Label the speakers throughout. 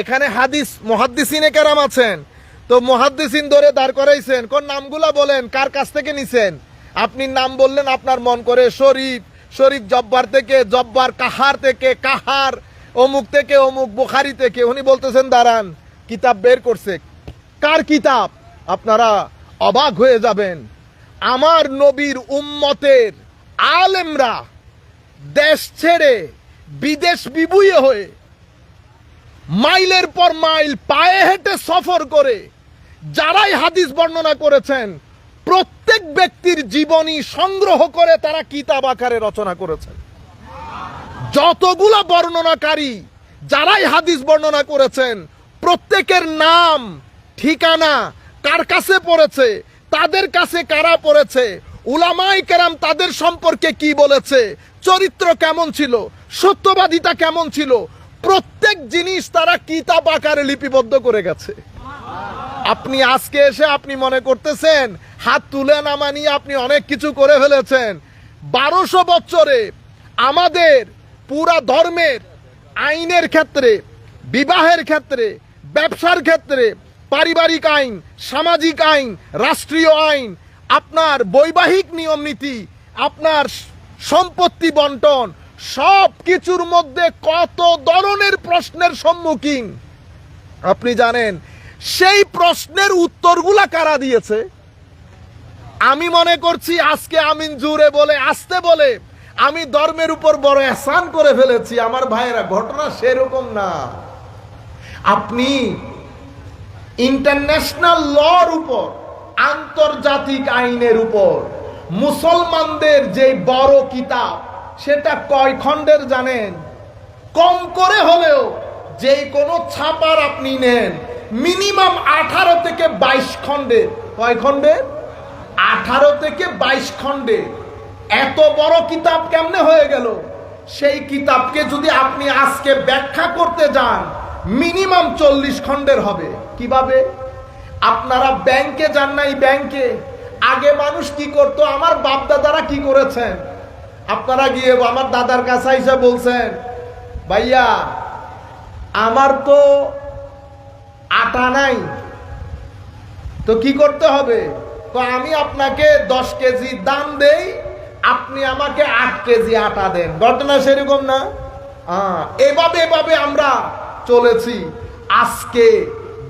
Speaker 1: এখানে হাদিস মুহাদ্দিসিনে কেরাম আছেন, তো মুহাদ্দিসিন ধরে দাঁড় করাইছেন, কোন নামগুলা বলেন, কার কাছ থেকে নিছেন? আপনি নাম বললেন, আপনার মন করে শরীফ, শরীফ জব্বার থেকে, জব্বার কাহার থেকে, কাহার অমুক থেকে, অমুক বুখারী থেকে। উনি বলতেছেন দাঁড়ান, কিতাব বের করছে। কার কিতাব? আপনারা অবাক হয়ে যাবেন। আমার নবীর উম্মতের আলেমরা দেশ ছেড়ে বিদেশ বিভূয়ে হয়ে মাইলের পর মাইল পায়ে হেঁটে সফর করে যারাই হাদিস বর্ণনা করেছেন, প্রত্যেক ব্যক্তির জীবনী সংগ্রহ করে তারা কিতাব আকারে রচনা করেছেন। যতগুলা বর্ণনাকারী যারাই হাদিস বর্ণনা করেছেন, প্রত্যেকের নাম, ঠিকানা, কার কাছে পড়েছে, তাদের কাছে কারা পড়েছে, উলামায়ে কেরাম তাদের সম্পর্কে কি বলেছে, চরিত্র কেমন ছিল, সত্যবাদিতা কেমন ছিল, প্রত্যেক জিনিস তারা কিতাব আকারে লিপিবদ্ধ করে গেছে। আপনি আজকে এসে আপনি মনে করতেছেন হাত তুলে নামা নিয়ে আপনি অনেক কিছু করে ফেলেছেন। 1200 বছরে আমাদের পুরা ধর্মের আইনের ক্ষেত্রে, বিবাহের ক্ষেত্রে, ব্যবসার ক্ষেত্রে, পারিবারিক আইন, সামাজিক আইন, রাষ্ট্রীয় আইন, আপনার বৈবাহিক নিয়ম নীতি, আপনার সম্পত্তি বন্টন, সব কিছুর মধ্যে কত ধরনের প্রশ্নের সম্মুখীন আপনি জানেন। সেই প্রশ্নের উত্তরগুলা কারা দিয়েছে? আমি মনে করছি আজকে আমিন জুড়ে বলে, আসতে বলে আমি ধর্মের উপর বড় এহসান করে ফেলেছি। আমার ভাইয়েরা, ঘটনা সেরকম না। আপনি ইন্টারন্যাশনাল লর উপর, আন্তর্জাতিক আইনের উপর মুসলমানদের যে বড় কিতাব, সেটা কয় খণ্ডের জানেন? কম করে হলেও যে কোনো ছাপার আপনি নেন, মিনিমাম 18 থেকে 22 খণ্ডের। কয় খণ্ডের? 18 থেকে 22 খণ্ডের। এত বড় কিতাব কেমনে হয়ে গেল? সেই কিতাবকে যদি আপনি আজকে ব্যাখ্যা করতে যান, মিনিমাম 40 খণ্ডের হবে। কিভাবে? আপনারা ব্যাংকে যান নাই? ব্যাংকে আগে মানুষ কি করতো? আমার বাপ দাদারা কি করেছেন? আপনারা গিয়ে আমার দাদার কাছে এসে বলছেন, ভাইয়া আমার তো আটা নাই, তো কি করতে হবে? তো আমি আপনাকে 10 কেজি দাম দেই, আপনি আমাকে 8 কেজি আটা দেন। ঘটনা সেরকম না? এভাবে এভাবে আমরা চলেছি। আজকে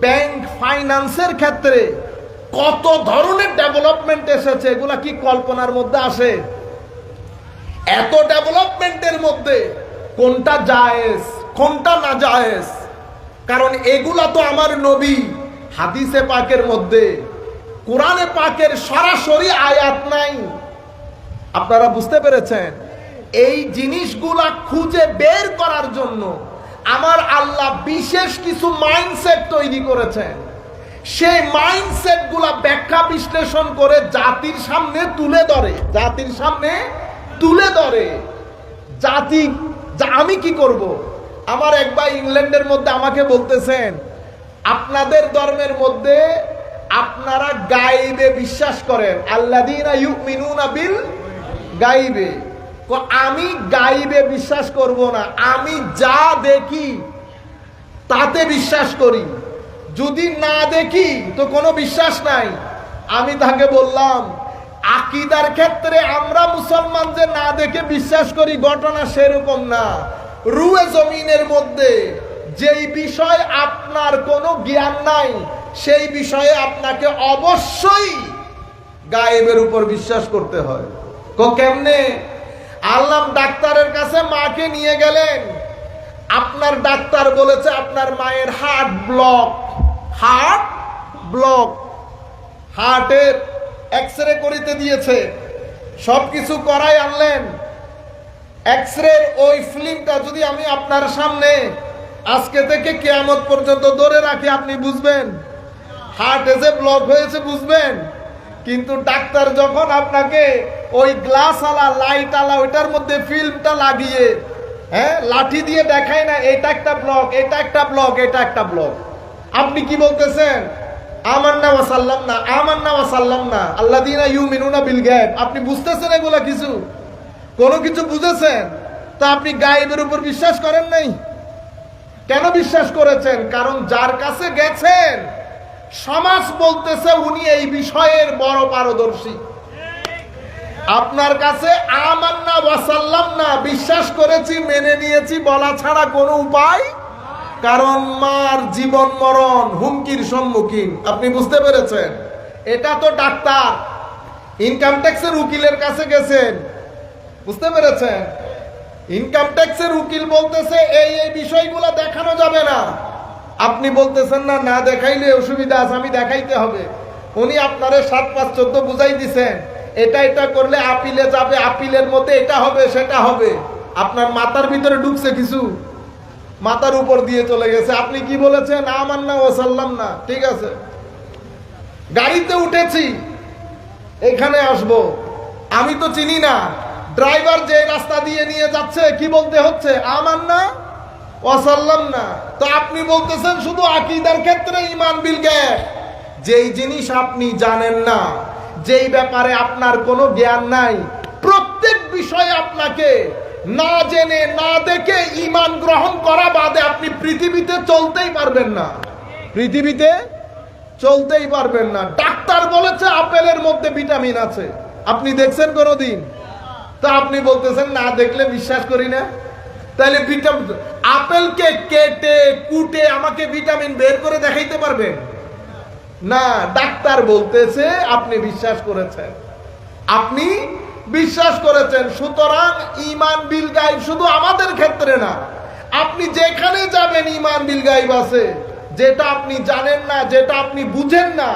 Speaker 1: ব্যাংক ফাইন্যান্সের ক্ষেত্রে কত ধরনের ডেভেলপমেন্ট এসেছে, এগুলা কি কল্পনার মধ্যে আসে? এত ডেভেলপমেন্টের মধ্যে কোনটা জায়েজ, কোনটা না জায়েজ? কারণ এগুলা তো আমার নবী হাদিসে পাকের মধ্যে, কোরআনে পাকের সরাসরি আয়াত নাই। আপনারা বুঝতে পেরেছেন? এই জিনিসগুলা খুঁজে বের করার জন্য আমার আল্লাহ বিশেষ কিছু মাইন্ডসেট তৈরি করেছেন। সেই মাইন্ডসেট গুলা ব্যাখ্যা বিশ্লেষণ করে জাতির সামনে তুলে ধরে, জাতির সামনে তুলে ধরে। জাতি, আমি কি করব? আমার এক ভাই ইংল্যান্ডের মধ্যে আমাকে বলতেছেন, আপনাদের ধর্মের মধ্যে আপনারা গাইবে বিশ্বাস করেন, আল্লাযীনা ইউমিনুনা বিল গাইবে। আমি গাইবে বিশ্বাস করব না, আমি যা দেখি তাতে বিশ্বাস করি। যদি না দেখি তো কোনো বিশ্বাস নাই। আমি তাকে বললাম, আকীদার ক্ষেত্রে আমরা মুসলমান যে না দেখে বিশ্বাস করি, ঘটনা সেরকম না। রুয়ে জমিনের মধ্যে যেই বিষয় আপনার কোনো জ্ঞান নাই, সেই বিষয়ে আপনাকে অবশ্যই গায়েবের উপর বিশ্বাস করতে হয়। কেমনে? আল্লাহ ডাক্তারের কাছে মাকে নিয়ে গেলেন, আপনার ডাক্তার বলেছে আপনার মায়ের হার্ট ব্লক, হার্ট ব্লক। হার্টের এক্সরে করিতে দিয়েছে, সবকিছু করাই আনলেন। এক্সরে ওই ফিল্মটা যদি আমি আপনার সামনে আজকে থেকে কিয়ামত পর্যন্ত ধরে রাখি, আপনি বুঝবেন হার্টে যে ব্লক হয়েছে, বুঝবেন। কিন্তু ডাক্তার যখন আপনাকে ওই গ্লাস আলা, লাইট আলা, ওইটার মধ্যে ফিল্মটা লাগিয়ে, লাঠি দিয়ে দেখায় না, এটা একটা ব্লক, এটা একটা ব্লক, এটা একটা ব্লক, আপনি কি বলতেছেন? আমান্না ওয়া সাল্লামনা, আমান্না ওয়া সাল্লামনা আল্লাযীনা ইউমিনুনা বিল গায়ব। আপনি বুঝতেছেন এগুলা? কিছু কোনো কিছু বুঝেছেন? তা আপনি গায়েবের উপর বিশ্বাস করেন নাই? কেন বিশ্বাস করেছেন? কারণ যার কাছে গেছেন সমাজ বলতেছে উনি এই বিষয়ের বড় পারদর্শী। আপনার কাছে আমান্না ওয়াসাল্লাম না, বিশ্বাস করেছি মেনে নিয়েছি বলা ছাড়া কোনো উপায়, কারণ মার জীবন মরণ হুমকির সম্মুখীন। আপনি বুঝতে পেরেছেন? এটা তো ডাক্তার, ইনকাম ট্যাক্সের উকিলের কাছে গেছেন, বুঝতে পেরেছেন? ইনকাম ট্যাক্সের উকিল বলতেছে এই এই বিষয়গুলো দেখানো যাবে না, আপনি বলতেছেন না না দেখাইলে অসুবিধা আছে, আমি দেখাইতে হবে। উনি আপনারে 7-5-14 বুঝাই দিছেন, এটা এটা করলে আপিলে যাবে, আপিলের মধ্যে এটা হবে সেটা হবে। আপনার মাথার ভিতরে ঢুকছে কিছু, মাথার উপর দিয়ে চলে গেছে। আপনি কি বলেছেন? আমান্না ওয়াসাল্লাম না, ঠিক আছে। গাড়িতে উঠেছি, এখানে আসব, আমি তো চিনি না, ড্রাইভার যে রাস্তা দিয়ে নিয়ে যাচ্ছে কি বলতে হচ্ছে? আমান্না ওয়াসাল্লাম না। তো আপনি বলতেছেন শুধু আকীদার ক্ষেত্রে ঈমান বিল গায়ব, যেই জিনিস আপনি জানেন না, যেই ব্যাপারে আপনার কোনো জ্ঞান নাই, প্রত্যেক বিষয়ে আপনাকে না জেনে না দেখে ঈমান গ্রহণ করা বাদে আপনি পৃথিবীতে চলতেই পারবেন না, পৃথিবীতে চলতেই পারবেন না। ডাক্তার বলেছে আপেলের মধ্যে ভিটামিন আছে, আপনি দেখছেন কোনোদিন? তা আপনি বলতেছেন না দেখলে বিশ্বাস করি না। তাহলে আপেলকে কেটে কুটে আমাকে ভিটামিন বের করে দেখাইতে পারবেন না। ডাক্তার বলতেছে, আপনি বিশ্বাস করেছেন, আপনি বিশ্বাস করেছেন। সুতরাং ঈমান বিল গায়ব শুধু আমাদের ক্ষেত্রে না, আপনি যেখানে যাবেন ঈমান বিল গায়ব আছে। যেটা আপনি জানেন না, যেটা আপনি বুঝেন না,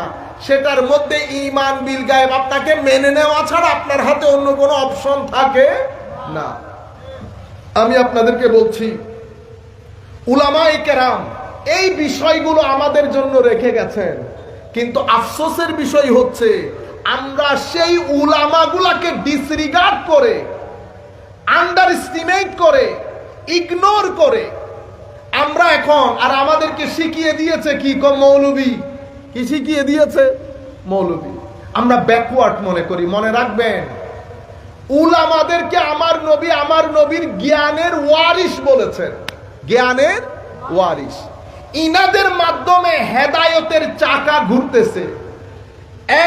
Speaker 1: সেটার মধ্যে ঈমান বিল গায়ব আপনাকে মেনে নেওয়া ছাড়া আপনার হাতে অন্য কোনো অপশন থাকে না। আমি আপনাদেরকে বলছি, উলামায়ে কেরাম এই বিষয়গুলো আমাদের জন্য রেখে গেছেন, কিন্তু আফসোসের বিষয় হচ্ছে আমরা সেই উলামাগুলাকে ডিসরিগার্ড করে, আন্ডার এস্টিমেট করে, ইগনোর করে আমরা এখন, আর আমাদেরকে শিখিয়ে দিয়েছে কি? মৌলবী। কি শিখিয়ে দিয়েছে? মৌলবী। আমরা ব্যাকওয়ার্ড মনে করি। মনে রাখবেন, উলামাদেরকে আমার নবী আমার নবীর জ্ঞানের ওয়ারিস বলেছেন, জ্ঞানের ওয়ারিস। ইনাদের মাধ্যমে হেদায়েতের চাকা ঘুরতেছে।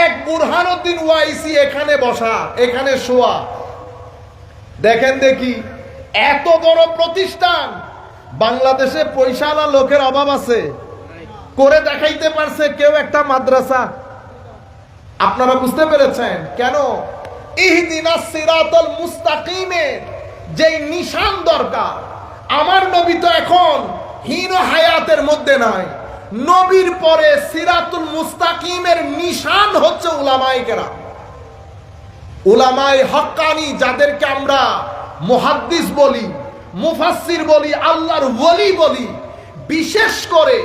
Speaker 1: এক বুরহানুদ্দিন ওয়াইসি এখানে বসা, এখানে শোয়া। দেখেন দেখি, এত বড় প্রতিষ্ঠান, বাংলাদেশে পয়সাওয়ালা লোকের অভাব আছে, করে দেখাইতে পারছে কেউ একটা মাদ্রাসা। আপনারা বুঝতে পেরেছেন কেন? ইহদিনাস সিরাতাল মুস্তাকিমের যেই নিশান দরকার, আমার নবী তো এখন হীন হায়াতের মধ্যে নাই। নবীর পরে সিরাতুল মুস্তাকিমের নিশান হচ্ছে উলামায়ে কেরাম, উলামায়ে হক্কানি, যাদেরকে আমরা মুহাদ্দিস বলি, মুফাসসির বলি, আল্লাহর ওলি বলি। বিশেষ করে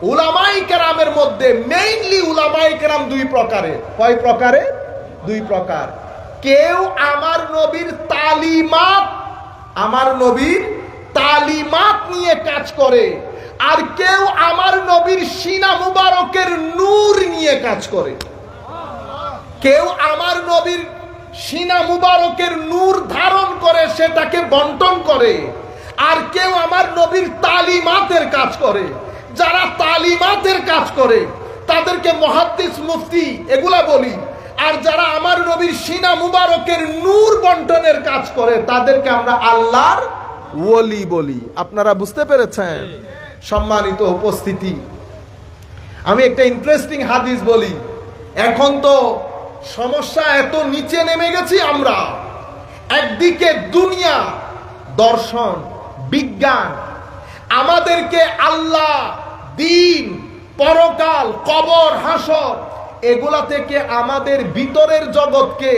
Speaker 1: উলামায়ে কেরামের মধ্যে মেইনলি উলামায়ে কেরাম দুই প্রকারের। কয় প্রকারে? দুই প্রকার। কেউ আমার নবীর তালিমাত, আমার নবীর তালিমাত নিয়ে কাজ করে, আর কেউ আমার নবীর সিনা মুবারকের নূর নিয়ে কাজ করে। কেউ আমার নবীর সিনা মুবারকের নূর ধারণ করে সেটাকে বন্টন করে, আর কেউ আমার নবীর তালিমাতের কাজ করে। যারা তালিমাতের কাজ করে তাদেরকে মুহাদ্দিস, মুফতি এগুলা বলি, আর যারা আমার নবীর সিনা মুবারকের নূর বন্টনের কাজ করে তাদেরকে আমরা আল্লাহর ওলি বলি। আপনারা বুঝতে পেরেছেন? সম্মানিত উপস্থিতি, আমি একটা ইন্টারেস্টিং হাদিস বলি। এখন তো সমস্যা এত নিচে নেমে গেছি আমরা, একদিকে দুনিয়া, দর্শন, বিজ্ঞান আমাদেরকে আল্লাহ, দিন, পরকাল, কবর, হাসর এগুলা থেকে আমাদের ভিতরের জগৎকে,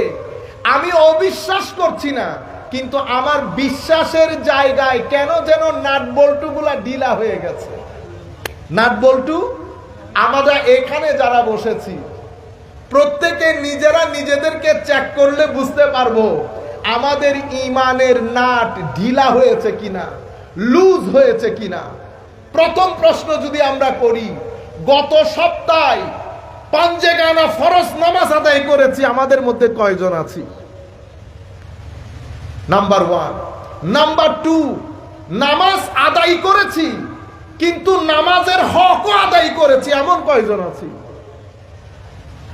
Speaker 1: আমি অবিশ্বাস করছি না, কিন্তু আমার বিশ্বাসের জায়গায় কেন যেন নাট বল্টুগুলা ঢিলা হয়ে গেছে। নাট বল্টু আমরা এখানে যারা বসেছি প্রত্যেকে নিজেরা নিজেদেরকে চেক করলে বুঝতে পারবো আমাদের ঈমানের নাট ঢিলা হয়েছে কিনা, লুজ হয়েছে কিনা। প্রথম প্রশ্ন যদি আমরা করি, গত সপ্তাহে পাঞ্জেগানা ফরজ নামাজ আদায় করেছি, আমাদের মধ্যে কয়জন আছি? নাম্বার 1। নাম্বার 2, নামাজ আদায় করেছি কিন্তু নামাজের হকও আদায় করেছি এমন কয়জন আছি?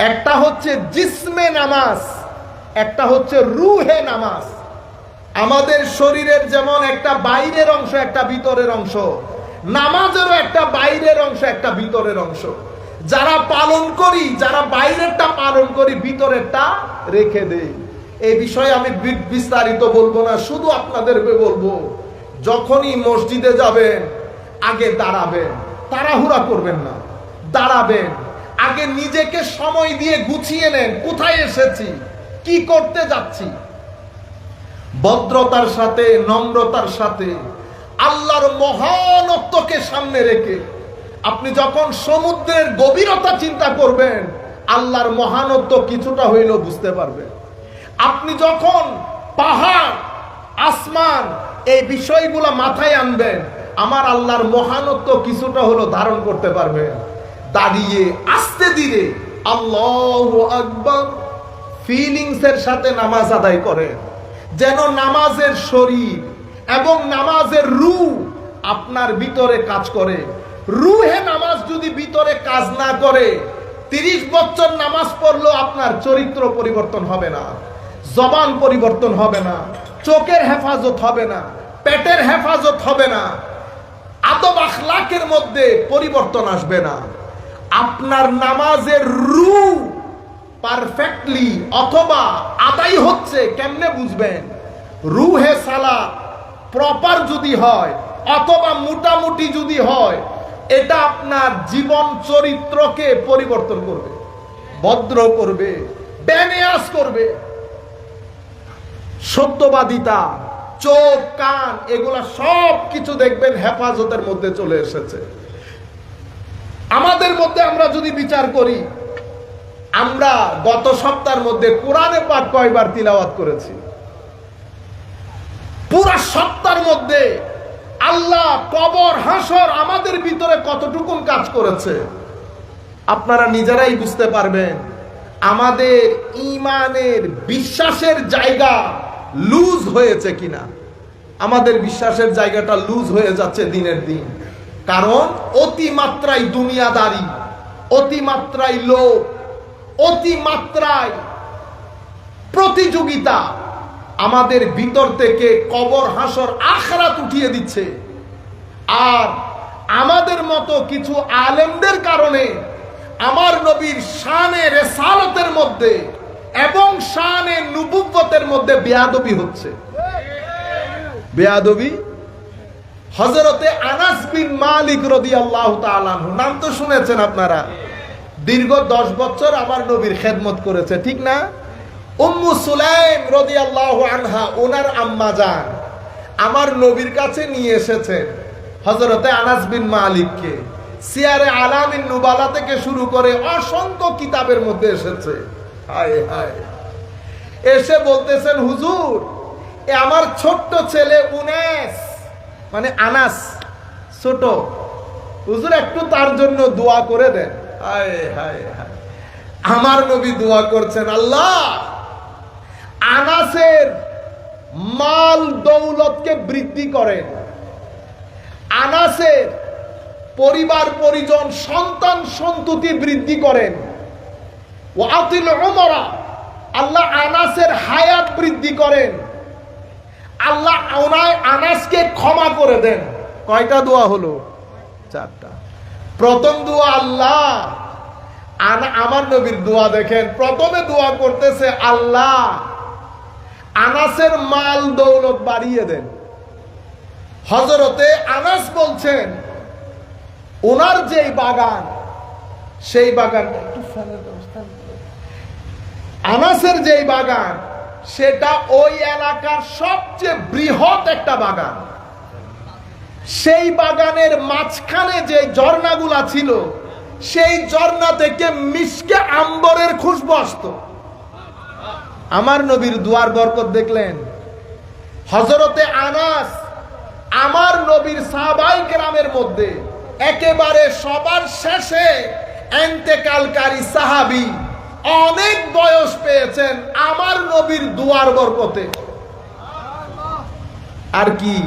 Speaker 1: একটা হচ্ছে জিসমে নামাজ, একটা হচ্ছে রুহে নামাজ। আমাদের শরীরের যেমন একটা বাইরের অংশ একটা ভিতরের অংশ, নামাজেরও একটা বাইরের অংশ একটা ভিতরের অংশ। যারা পালন করি, যারা বাইরেরটা পালন করি, ভিতরেরটা রেখে দেই। এই বিষয়ে আমি বিস্তারিত বলবো না, শুধু আপনাদের বলবো যখনই মসজিদে যাবেন আগে দাঁড়াবেন, তাড়াহুড়া করবেন না, দাঁড়াবেন। আগে নিজেকে সময় দিয়ে গুছিয়ে নেন, কোথায় এসেছি, কি করতে যাচ্ছি। ভদ্রতার সাথে, নম্রতার সাথে, আল্লাহর মহানত্বকে সামনে রেখে আপনি যখন সমুদ্রের গভীরতা চিন্তা করবেন, আল্লাহর মহানত্ব কিছুটা হইলেও বুঝতে পারবেন। আপনি যখন পাহাড়, আসমান, এই বিষয়গুলো মাথায় আনবেন, আমার আল্লাহর মহানত্ব কিছুটা হলো ধারণ করতে পারবেন। দাঁড়িয়ে আস্তে ধীরে আল্লাহু আকবার ফিলিংসের সাথে নামাজ আদায় করেন, যেন নামাজের শরীর এবং নামাজের রূহ আপনার ভিতরে কাজ করে। রুহে নামাজ যদি ভিতরে কাজ না করে, 30 বছর নামাজ পড়লেও আপনার চরিত্র পরিবর্তন হবে না, জবান পরিবর্তন হবে না, চোখের হেফাজত হবে না, পেটের হেফাজত হবে না, আদব আখলাকের মধ্যে পরিবর্তন আসবে না। আপনার নামাজের রূহ পারফেক্টলি অথবা আদায় হচ্ছে কেমনে বুঝবেন? রুহে সালাত প্রপার যদি হয় অথবা মোটামুটি যদি হয়, এটা আপনার জীবন চরিত্রকে পরিবর্তন করবে, ভদ্র করবে, বেনিয়াজ করবে। সত্যবাদিতা, চোখ, কান, এগুলা সব কিছু দেখবেন হেফাজতের মধ্যে চলে এসেছে। আমাদের মধ্যে আমরা যদি বিচার করি, আমরা গত সপ্তাহের মধ্যে কোরআনে পাক কয়বার তিলাওয়াত করেছি? পুরা সপ্তাহের মধ্যে আল্লাহ, কবর, হাসর আমাদের ভিতরে কতটুকুন কাজ করেছে আপনারা নিজেরাই বুঝতে পারবেন। আমাদের ঈমানের বিশ্বাসের জায়গা লুজ হয়েছে কিনা? আমাদের বিশ্বাসের জায়গাটা লুজ হয়ে যাচ্ছে দিনের দিন। কারণ অতিমাত্রায় দুনিয়াদারি, অতিমাত্রায় লোভ, অতিমাত্রায় প্রতিযোগিতা আমাদের ভিতর থেকে কবর, হাসর, আখিরাত উঠিয়ে দিচ্ছে। আর আমাদের মতো কিছু আলেমদের কারণে আমার নবীর শানে রিসালাতের মধ্যে এবং শানে নবুওয়াতের মধ্যে বেয়াদবি হচ্ছে। বেয়াদবি। হযরতে আনাস বিন মালিক রাদিয়াল্লাহু তাআলা আনহু, নাম তো শুনেছেন আপনারা, দীর্ঘ 10 বছর আমার নবীর খেদমত করেছে, ঠিক না? উম্মু সুলাইম রাদিয়াল্লাহু আনহা, ওনার আম্মা জান, আমার নবীর কাছে নিয়ে এসেছেন হযরতে আনাস বিন মালিককে। সিয়ারে আলামিন নুবালা থেকে শুরু করে অসংখ্য কিতাবের মধ্যে এসেছে। হায় হায়। এসে বলতেছেন, হুজুর, এ আমার ছোট্ট ছেলে উনেস, মানে আনাস ছোট, হুজুর একটু তার জন্য দোয়া করে দেন। হায় হায় হায়। আমার নবী দোয়া করছেন, আল্লাহ আনাসের মাল দৌলতকে বৃদ্ধি করেন, আনাসের পরিবার পরিজন সন্তান সন্ততি বৃদ্ধি করেন। ওয়াতিল উমরা, আল্লাহ আনাসের হায়াত বৃদ্ধি করেন। আল্লাহ আনাসকে ক্ষমা করে দেন। কয়টা দোয়া হলো? 4টা। প্রথম দোয়া আল্লাহ, আমার নবীর দোয়া দেখেন, প্রথমে দোয়া করতেছে আল্লাহ আনাসের মাল দৌলত বাড়িয়ে দেন। হযরতে আনাস বলছেন ওনার যেই বাগান, সেই বাগান, আনাসের যেই বাগান, সেটা ওই এলাকার সবচেয়ে বৃহৎ একটা বাগান। সেই বাগানের মাঝখানে যে ঝর্ণাগুলা ছিল, সেই ঝর্ণা থেকে মিশকে আম্বরের খুশবু আসতো। আমার নবীর দুয়ার বরকত দেখলেন। হযরতে আনাস আমার নবীর সাহাবায়ে কেরামের মধ্যে একেবারে সবার শেষে ইন্তেকালকারী সাহাবী, অনেক বয়স পেয়েছেন আমার নবীর দুয়ার বরকতে। আর কি,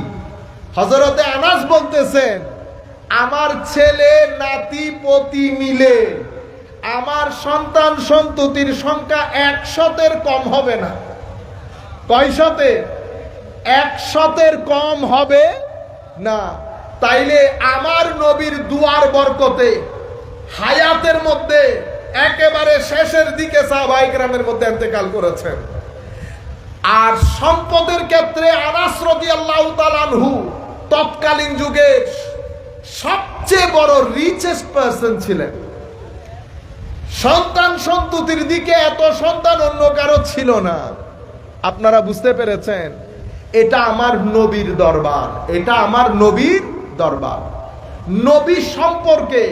Speaker 1: হযরতে আনাস বলতেছেন আমার ছেলে নাতি পতি মিলে আমার সন্তান সন্ততির সংখ্যা 100-এর কম হবে না। কয়শতে? 100-এর কম হবে না। তাইলে আমার নবীর দুয়ার বরকতে হায়াতের মধ্যে একেবারে শেষের দিকে সাহাবায়ে কেরামের মধ্যে ইন্তেকাল করেছেন। আর সম্পদের ক্ষেত্রে আনাস রাদিয়াল্লাহু তাআলা আনহু তৎকালীন যুগে সবচেয়ে বড় রিচেস্ট পারসন ছিলেন। সন্তান সন্ততির দিকে এত সন্তান অন্য কারো ছিল না। আপনারা বুঝতে পেরেছেন? এটা আমার নবীর দরবার, এটা আমার নবীর দরবার। নবী সম্পর্কে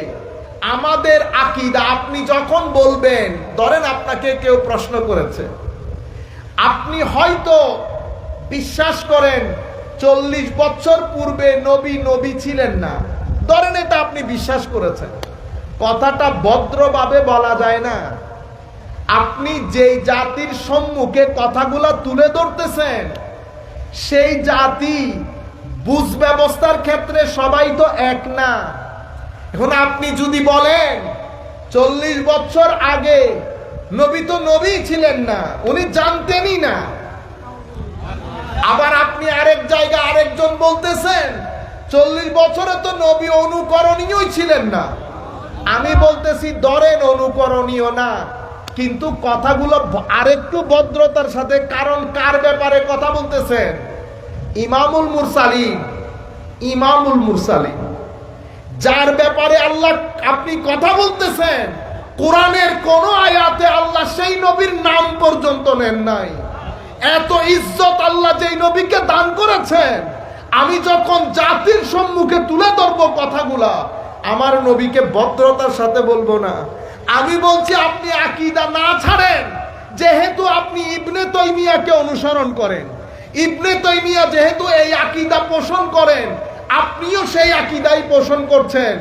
Speaker 1: আমাদের আকীদা, আপনি যখন বলবেন, ধরেন আপনাকে কেউ প্রশ্ন করেছে, আপনি হয়তো বিশ্বাস করেন 40 বছর পূর্বে নবী ছিলেন না, ধরেন এটা আপনি বিশ্বাস করেছেন। কথাটা ভদ্রভাবে বলা যায় না। আপনি যেই জাতির সম্মুখে কথাগুলা তুলে ধরতেছেন, সেই জাতি বুঝ ব্যবস্থার ক্ষেত্রে সবাই তো এক না। এখন আপনি যদি বলেন 40 বছর আগে নবী তো নবী ছিলেন না, উনি জানতেনই না। আবার আপনি আরেক জায়গা আরেকজন বলতেছেন 40 বছরে তো নবী অনুকরণীয় ছিলেন না। আমি বলতেছি ধরেন অনুকরণীয় না, কিন্তু কথাগুলো আরেকটু ভদ্রতার সাথে, কারণ কার ব্যাপারে কথা বলতেছেন? ইমামুল মুরসালিন, যার ব্যাপারে আল্লাহ আপনি কথা বলতেছেন। কোরআনের কোন আয়াতে আল্লাহ সেই নবীর নাম পর্যন্ত নেন নাই। এত ইজ্জত আল্লাহ যেই নবীকে দান করেছেন, আমি যখন জাতির সম্মুখে তুলে ধরবো কথাগুলা, আমার নবীকে ভদ্রতার সাথে বলবো না। আমি বলছি আপনি আকীদা না ছাড়েন, যেহেতু আপনি ইবনে তাইমিয়াকে অনুসরণ করেন, ইবনে তাইমিয়া যেহেতু এই আকীদা পোষণ করেন, আপনিও সেই আকীদাই পোষণ করছেন।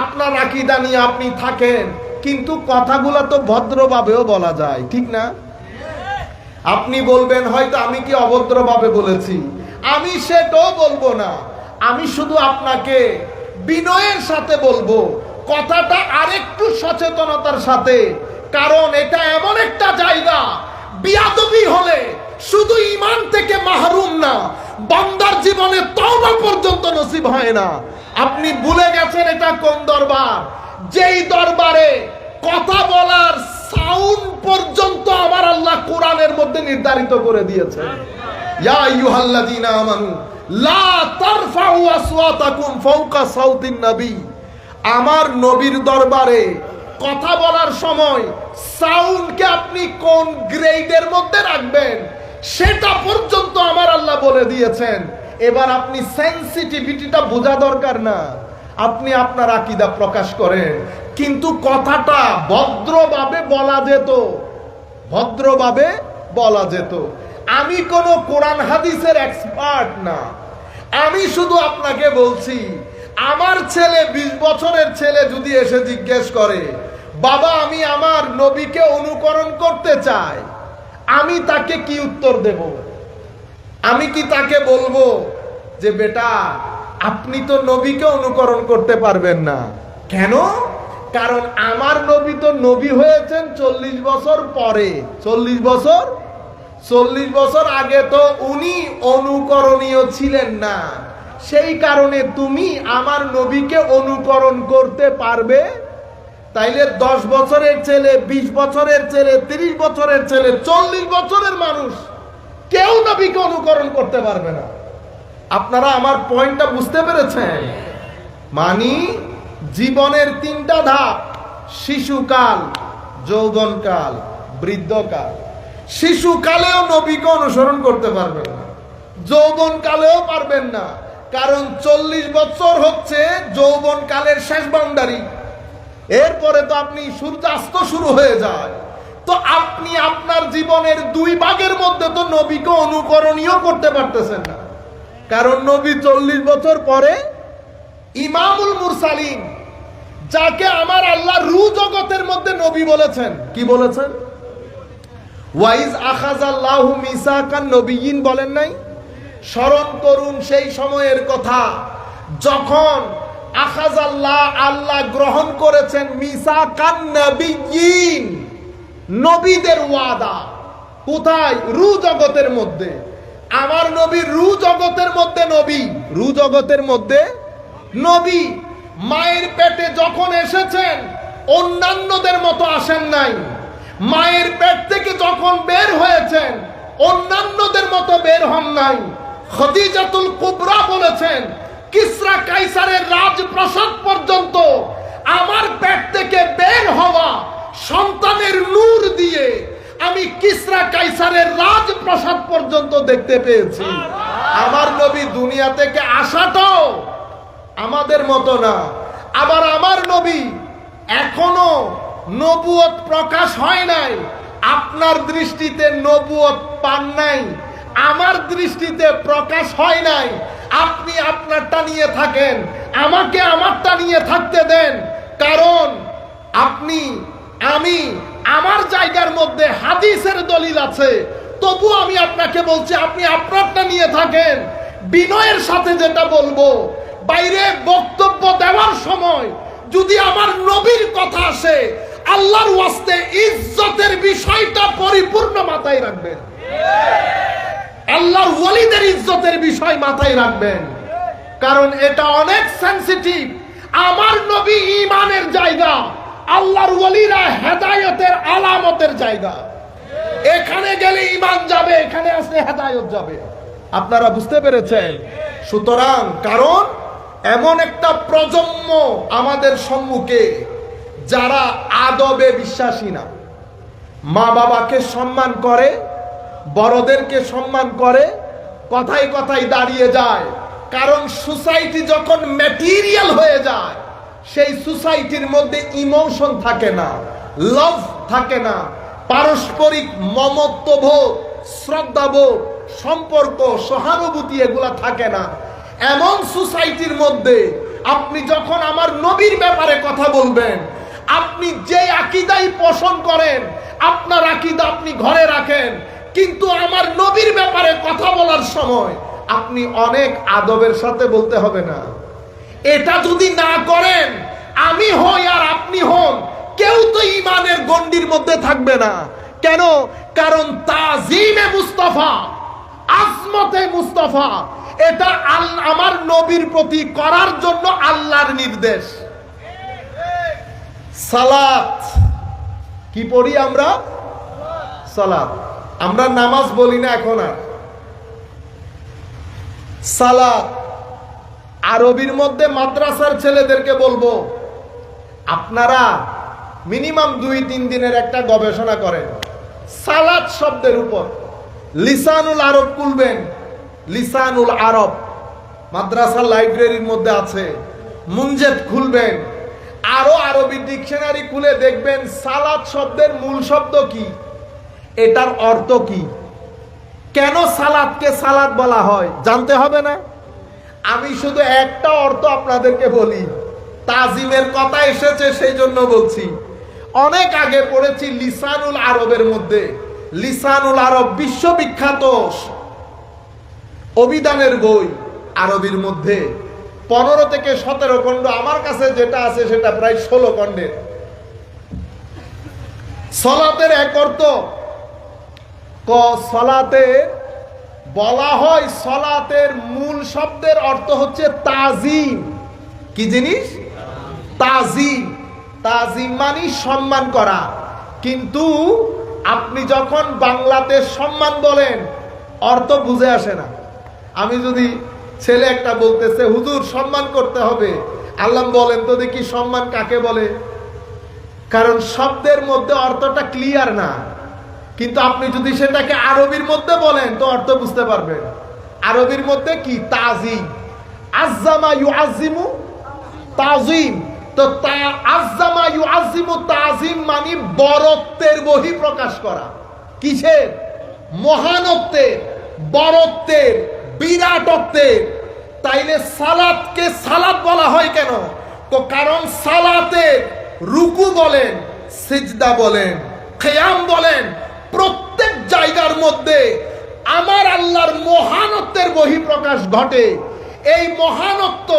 Speaker 1: আপনার আকীদা নিয়ে আপনি থাকেন, কিন্তু কথাগুলো তো ভদ্রভাবেও বলা যায়, ঠিক না? আপনি বলবেন হয়তো আমি কি অভদ্রভাবে বলেছি, আমি সেটাও বলবো না। আমি শুধু আপনাকে বিনয়ের সাথে বলবো কথাটা আরেকটু সচেতনতার সাথে, কারণ এটা এমন একটা জায়গা, বিয়াদবি হলে শুধু ঈমান থেকে মাহরুম না, বান্দার জীবনে তওবা পর্যন্ত নসিব হয় না। আপনি ভুলে গেছেন এটা কোন দরবার? যেই দরবারে কথা বলার সাউন্ড পর্যন্ত আমার আল্লাহ কোরআনের মধ্যে নির্ধারিত করে দিয়েছে। ইয়া আইয়ুহাল্লাযীনা আমানু লা তারফাউ আসওয়াতাকুম ফাওকা সাউতিন নবী। আমার নবীর দরবারে কথা বলার সময় সাউন্ডকে আপনি কোন গ্রেডের মধ্যে রাখবেন সেটা পর্যন্ত আমার আল্লাহ বলে দিয়েছেন। এবার আপনি সেনসিটিভিটিটা বোঝা দরকার না, আপনি আপনার আকীদা প্রকাশ করেন, কিন্তু কথাটা ভদ্রভাবে বলা যেত, ভদ্রভাবে বলা যেত। আমি কোনো কোরআন হাদিসের এক্সপার্ট না, আমি শুধু আপনাকে বলছি, আমার ছেলে 20 বছরের ছেলে যদি এসে জিজ্ঞেস করে, বাবা আমি আমার নবীকে অনুকরণ করতে চাই, আমি তাকে কি উত্তর দেব? আমি কি তাকে বলবো যে বেটা আপনি তো নবীকে অনুকরণ করতে পারবেন না? কেন? কারণ আমার নবী তো নবী হয়েছেন 40 বছর পরে। 40 বছর আগে তো উনি অনুকরণীয় ছিলেন না, সেই কারণে তুমি আমার নবীকে অনুকরণ করতে পারবে? তাইলে 10 বছরের ছেলে, 20 বছরের ছেলে, 30 বছরের ছেলে, 40 বছরের মানুষ কেউ নবীকে অনুকরণ করতে পারবে না। আপনারা আমার পয়েন্টটা বুঝতে পেরেছেন? মানে জীবনের 3টা ধাপ: শিশুকাল, যৌবনকাল, বৃদ্ধকাল। শিশুকালেও নবীকে অনুসরণ করতে পারবেন না, যৌবনকালেও পারবেন না, কারণ 40 বছর হচ্ছে যৌবনকালের শেষ বাউন্ডারি। এরপরে তো আপনি সূর্যাস্ত শুরু হয়ে যায়। তো আপনি আপনার জীবনের 2 ভাগের মধ্যে তো নবীকে অনুকরণীয় করতে পারতেছেন না, কারণ নবী 40 বছর পরে ইমামুল মুরসালিন, যাকে আমার আল্লাহ রু জগতের মধ্যে নবী বলেছেন। কি বলেছেন? ওয়াইজ আখাযাল্লাহু মিসাকান নবিয়্যিন বলেন নাই? স্মরণ করুন সেই সময়ের কথা যখন আখাযাল্লাহ, আল্লাহ গ্রহণ করেছেন মিসাকান নবিয়্যিন, নবীদের ওয়াদা। কোথায়? রু জগতের মধ্যে। আমার নবী রু জগতের মধ্যে নবী, রু জগতের মধ্যে নবী। মায়ের পেটে যখন এসেছেন অন্যান্যদের মতো আসেন নাই। মায়ের পেট থেকে যখন বের হয়েছেন অন্যান্যদের মতো বের হন নাই। খদিজাতুল কুবরা বলেছেন, কিসরা কাইসারের রাজপ্রাসাদ পর্যন্ত আমার পেট থেকে বের হওয়া সন্তানের নূর দিয়ে আমি কিসরা কাইসারের রাজপ্রাসাদ পর্যন্ত দেখতে পেয়েছি। আমার নবী দুনিয়া থেকে আসাটাও আমাদের মতো না। আবার আমার নবী এখনো নবুয়ত প্রকাশ হয় নাই। আপনার দৃষ্টিতে নবুয়ত পান নাই, আমার দৃষ্টিতে প্রকাশ হয় নাই। আপনি আপনারটা নিয়ে থাকেন, আমাকে আমারটা নিয়ে থাকতে দেন। কারণ আপনি, আমি, আমার জায়গার মধ্যে হাদিসের দলিল আছে, তবু আমি আপনাকে বলছি আপনি আপনারটা নিয়ে থাকেন। বিনয়ের সাথে যেটা বলবো, বাইরে বক্তব্য দেওয়ার সময় যদি আমার নবীর কথা আসে, আল্লাহর ওয়াস্তে ইজ্জতের বিষয়টা পরিপূর্ণ মাথায় রাখবেন। আল্লাহর ওয়ালিদের ইজ্জতের বিষয় মাথায় রাখবেন, কারণ এটা অনেক সেনসিটিভ। আমার নবী ঈমানের জায়গা, আল্লাহর ওয়ালিরা হেদায়েতের আলামতের জায়গা। এখানে গেলে ঈমান যাবে, এখানে আসলে হেদায়েত যাবে। আপনারা বুঝতে পেরেছেন? সুতরাং কারণ এমন একটা প্রজন্ম আমাদের সম্মুখে যারা আদবে বিশ্বাসী না, মা বাবাকে সম্মান করে, বড়দেরকে সম্মান করে, কথায় কথায় দাঁড়িয়ে যায়। কারণ সোসাইটি যখন ম্যাটেরিয়াল হয়ে যায়, সেই সোসাইটির মধ্যে ইমোশন থাকে না, লাভ থাকে না, পারস্পরিক মমত্ববোধ, শ্রদ্ধাবোধ, সম্পর্ক, সহানুভূতি এগুলা থাকে না। এমন সোসাইটির মধ্যে আপনি যখন আমার নবীর ব্যাপারে কথা বলবেন, আপনি যে আকীদাই পোষণ করেন, আপনার আকীদা আপনি ঘরে রাখেন, কিন্তু আমার নবীর ব্যাপারে কথা বলার সময় আপনি অনেক আদবের সাথে বলতে হবে না। এটা যদি না করেন, আমি হই আর আপনি হন, কেউ তো ঈমানের গণ্ডির মধ্যে থাকবে না। কেন? কারণ তাজিমে মুস্তাফা, আজমতে মুস্তাফা, এটা আমার নবীর প্রতি করার জন্য আল্লাহর নির্দেশ। সালাত কি পড়ি আমরা? সালাত। আমরা নামাজ বলি না এখন আর। সালাত আরবির মধ্যে মাদ্রাসার ছেলেদেরকে বলবো, আপনারা মিনিমাম 2-3 দিনের একটা গবেষণা করেন সালাত শব্দের উপর। লিসানুল আরব খুলবেন, লিসানুল আরব মাদ্রাসার লাইব্রেরির মধ্যে আছে, মুনজেদ খুলবেন, আরো আরবি ডিকশনারি খুলে দেখবেন সালাত শব্দের মূল শব্দ কি, এটার অর্থ কি, কেন সালাতকে সালাত বলা হয় জানতে হবে না? আমি শুধু একটা অর্থ আপনাদেরকে বলি, তাজিমের কথা এসেছে সেই জন্য বলছি। অনেক আগে পড়েছি লিসানুল আরবের মধ্যে। লিসানুল আরব বিশ্ববিখ্যাত অভিধানের বই, আরবির মধ্যে 15 থেকে 17 খণ্ড, আমার কাছে যেটা আছে সেটা প্রায় 16 খণ্ডের। সালাতের এক অর্থ, সালাতে বলা হয়, সালাতের মূল শব্দের অর্থ হচ্ছে তাজিম। কি জিনিস? তাজিম। তাজিম মানে সম্মান করা। কিন্তু আপনি যখন বাংলাতে সম্মান বলেন, অর্থ বুঝে আসে না। আমি যদি ছেলে একটা বলতেছে, হুজুর সম্মান করতে হবে, আল্লাহ বলেন তো দেখি সম্মান কাকে বলে? কারণ শব্দের মধ্যে অর্থটা ক্লিয়ার না। কিন্তু আপনি যদি সেটাকে আরবির মধ্যে বলেন তো অর্থ বুঝতে পারবেন। আরবির মধ্যে কি? তাজিম। আজ্জামা ইউআজ্জিমু তাজিম। তো আজ্জামা ইউআজ্জিমু তাজিম মানে বরত্বের বহিঃপ্রকাশ করা। কিসের? মহানত্বের, বরত্বের, বিরাটত্বের। তাইলে সালাতকে সালাত বলা হয় কেন? তো কারণ সালাতে রুকু বলেন, সিজদা বলেন, কিয়াম বলেন, প্রত্যেক জায়গার মধ্যে আমার আল্লাহর মহানত্বের বহিঃপ্রকাশ ঘটে। এই মহানত্ব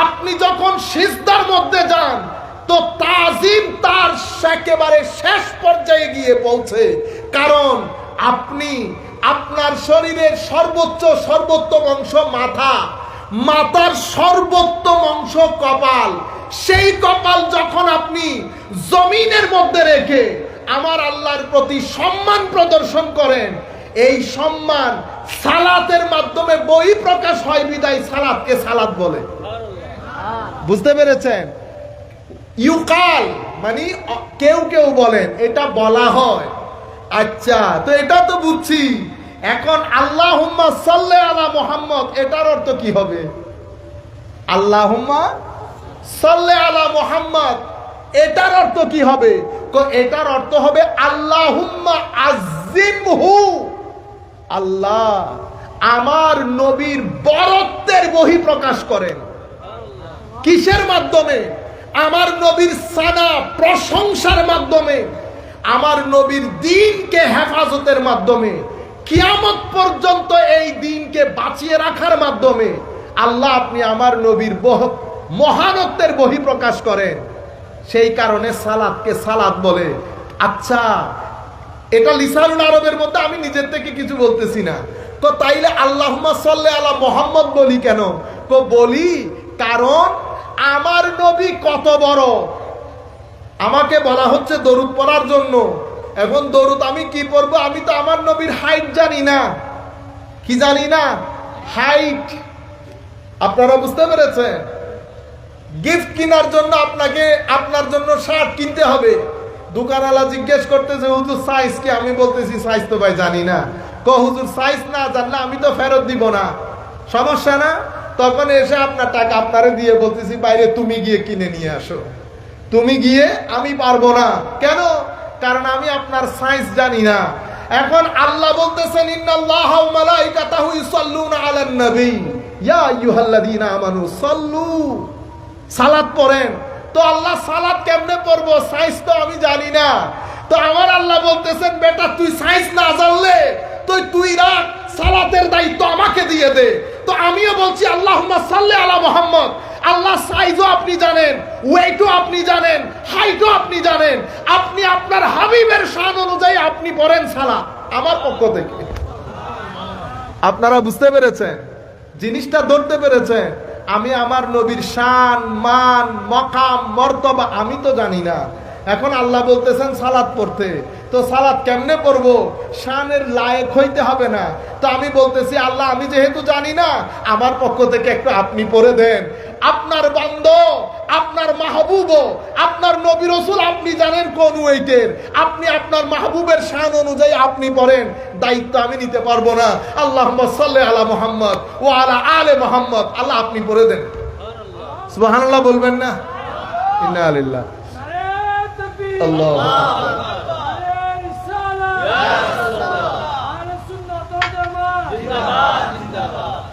Speaker 1: আপনি যখন সিজদার মধ্যে যান তো তাজিম তার একেবারে শেষ পর্যায়ে গিয়ে পৌঁছে, কারণ আপনি আপনার শরীরের সর্বোত্তম অংশ মাথা, মাথার সর্বোত্তম অংশ কপাল, সেই কপাল যখন আপনি জমিনের মধ্যে রেখে আমার আল্লাহর প্রতি সম্মান প্রদর্শন করেন, এই সম্মান সালাতের মাধ্যমে বহিঃপ্রকাশ হয় বিদায় সালাতকে সালাত বলে। বুঝতে পেরেছেন? ইউকাল মানে কেউ কেউ বলেন, এটা বলা হয়। আচ্ছা, তো এটা তো বুঝছি। এখন আল্লাহুম্মা সাল্লি আলা মুহাম্মদ এটার অর্থ কি হবে? আল্লাহুম্মা সাল্লি আলা মুহাম্মদ এটার অর্থ কি হবে? এটার অর্থ হবে আল্লাহুম্মা আযিমহু, আল্লাহ আমার নবীর বরত্বের বহিঃপ্রকাশ করেন। কিসের মাধ্যমে? আমার নবীর সানা প্রশংসার মাধ্যমে, আমার নবীর দ্বীনকে হেফাজতের মাধ্যমে, কিয়ামত পর্যন্ত এই দ্বীনকে বাঁচিয়ে রাখার মাধ্যমে আল্লাহ আপনি আমার নবীর মহানত্বের বহিঃপ্রকাশ করেন। সেই কারণে সালাতকে সালাত বলে। আচ্ছা, এটা লিসানুল আরবের মধ্যে, আমি নিজের থেকে কিছু বলতেছি না। তো তাইলে আল্লাহুম্মা সাল্লি আলা মুহাম্মদ বলি কেন? তো বলি কারণ আমার নবী কত বড়। আমাকে বলা হচ্ছে দরুদ পড়ার জন্য। এখন দরুদ আমি কি পড়বো? আমি তো আমার নবীর হাইট জানি না। কি জানি না? হাইট। আপনারা বুঝতে পেরেছেন? গিফট কেনার জন্য আপনাকে আপনার জন্য শার্ট কিনতে হবে। দোকানওয়ালা জিজ্ঞেস করতেছে হুজুর সাইজ কি? আমি বলতেছি সাইজ তো ভাই জানি না। হুজুর সাইজ না জানলে আমি তো ফেরত দিব না। সমস্যা না? তখন এসে আপনার টাকা আপনারে দিয়ে বলতেছি বাইরে তুমি গিয়ে কিনে নিয়ে আসো। তুমি গিয়ে, আমি পারবো না। কেন? কারণ আমি আপনার সাইজ জানি না। এখন আল্লাহ বলতেছেন ইন্নাল্লাহা ওয়া মালাইকাতাহু ইউসাল্লুনা আলান নবী ইয়া আইয়ুহাল্লাযীনা আমানু সাল্লু, সালাত পড়েন। তো আল্লাহ সালাত কেমনে পড়বো? সাইজ তো আমি জানি না। তো আমার আল্লাহ বলতেছেন বেটা তুই সাইজ না জানলে তুই রাখ, সালাতের দায়িত্ব আমাকে দিয়ে দে। তো আমিও বলছি আল্লাহুম্মা সাল্লি আলা মুহাম্মদ। আল্লাহ সাইজও আপনি জানেন, ওয়েটও আপনি জানেন, হাইটও আপনি জানেন। আপনি আপনার হাবিবের শান অনুযায়ী আপনি পড়েন সালাত আমার পক্ষ থেকে। আপনারা বুঝতে পেরেছেন? জিনিসটা ধরতে পেরেছেন? আমি আমার নবীর শান, মান, মকাম, মর্তবা আমি তো জানি না। এখন আল্লাহ বলতেছেন সালাত পড়তে। তো সালাত কেমনে পড়বো? শানের লায়েক হইতে হবে না? তো আমি বলতেছি আল্লাহ আমি যেহেতু জানি না, আমার পক্ষ থেকে একটু আপনি পড়ে দেন। আপনার বান্দা, আপনার মাহবুব, আপনার নবী রাসূল আপনি জানেন কোন ওয়েটের, আপনি আপনার মাহবুবের শান অনুযায়ী আপনি পড়েন। দায়িত্ব আমি নিতে পারবো না। আল্লাহুম্মা সাল্লি আলা মুহাম্মদ ওয়া আলা আলে মুহাম্মদ। আল্লাহ আপনি পড়ে দেন। সুবহানাল্লাহ বলবেন না? ইন্না লিল্লাহ আল্লাহু আকবার।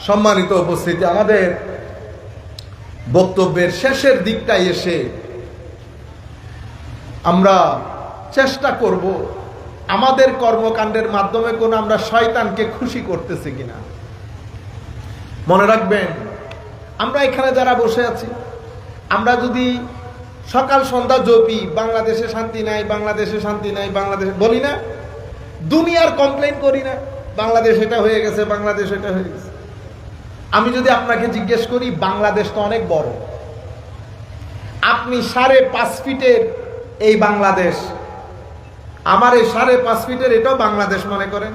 Speaker 1: সম্মানিত উপস্থিতি, আমাদের বক্তব্যের শেষের দিকটায় এসে আমরা চেষ্টা করব আমাদের কর্মকাণ্ডের মাধ্যমে কোন আমরা শয়তানকে খুশি করতেছি কিনা। মনে রাখবেন, আমরা এখানে যারা বসে আছি, আমরা যদি সকাল সন্ধ্যা জপি বাংলাদেশে শান্তি নাই, বাংলাদেশে শান্তি নাই, বাংলাদেশে বলি না, দুনিয়ার কমপ্লেইন করি না, বাংলাদেশ এটা হয়ে গেছে, বাংলাদেশ এটা হয়ে গেছে। আমি যদি আপনাকে জিজ্ঞেস করি বাংলাদেশ তো অনেক বড়, আপনি 5.5 ফিটের এই বাংলাদেশ, আমার এই 5.5 ফিটের এটাও বাংলাদেশ মনে করেন,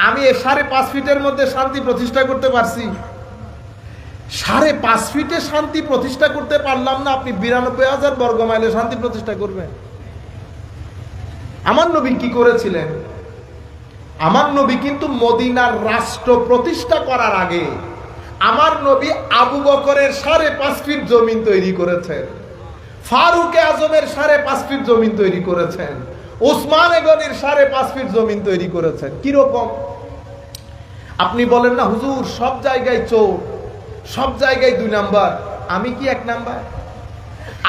Speaker 1: আমি এই 5.5 ফিটের মধ্যে শান্তি প্রতিষ্ঠা করতে পারছি? 5.5 ফিটে শান্তি প্রতিষ্ঠা করতে পারলাম না, আপনি 92,000 বর্গ মাইলে শান্তি প্রতিষ্ঠা করবেন? আমার নবী কি করেছিলেন? আমার নবী কিন্তু মদিনার রাষ্ট্র প্রতিষ্ঠা করার আগে আমার নবী আবু বকরের 5.5 ফিট জমিন তৈরি করেছেন, ফারুক আজমের 5.5 ফিট জমিন তৈরি করেছেন, ওসমান গনির 5.5 ফিট জমিন তৈরি করেছেন। কিরকম? আপনি বলেন না হুজুর সব জায়গায় চোর, সব জায়গায় 2 নাম্বার, আমি কি 1 নাম্বার?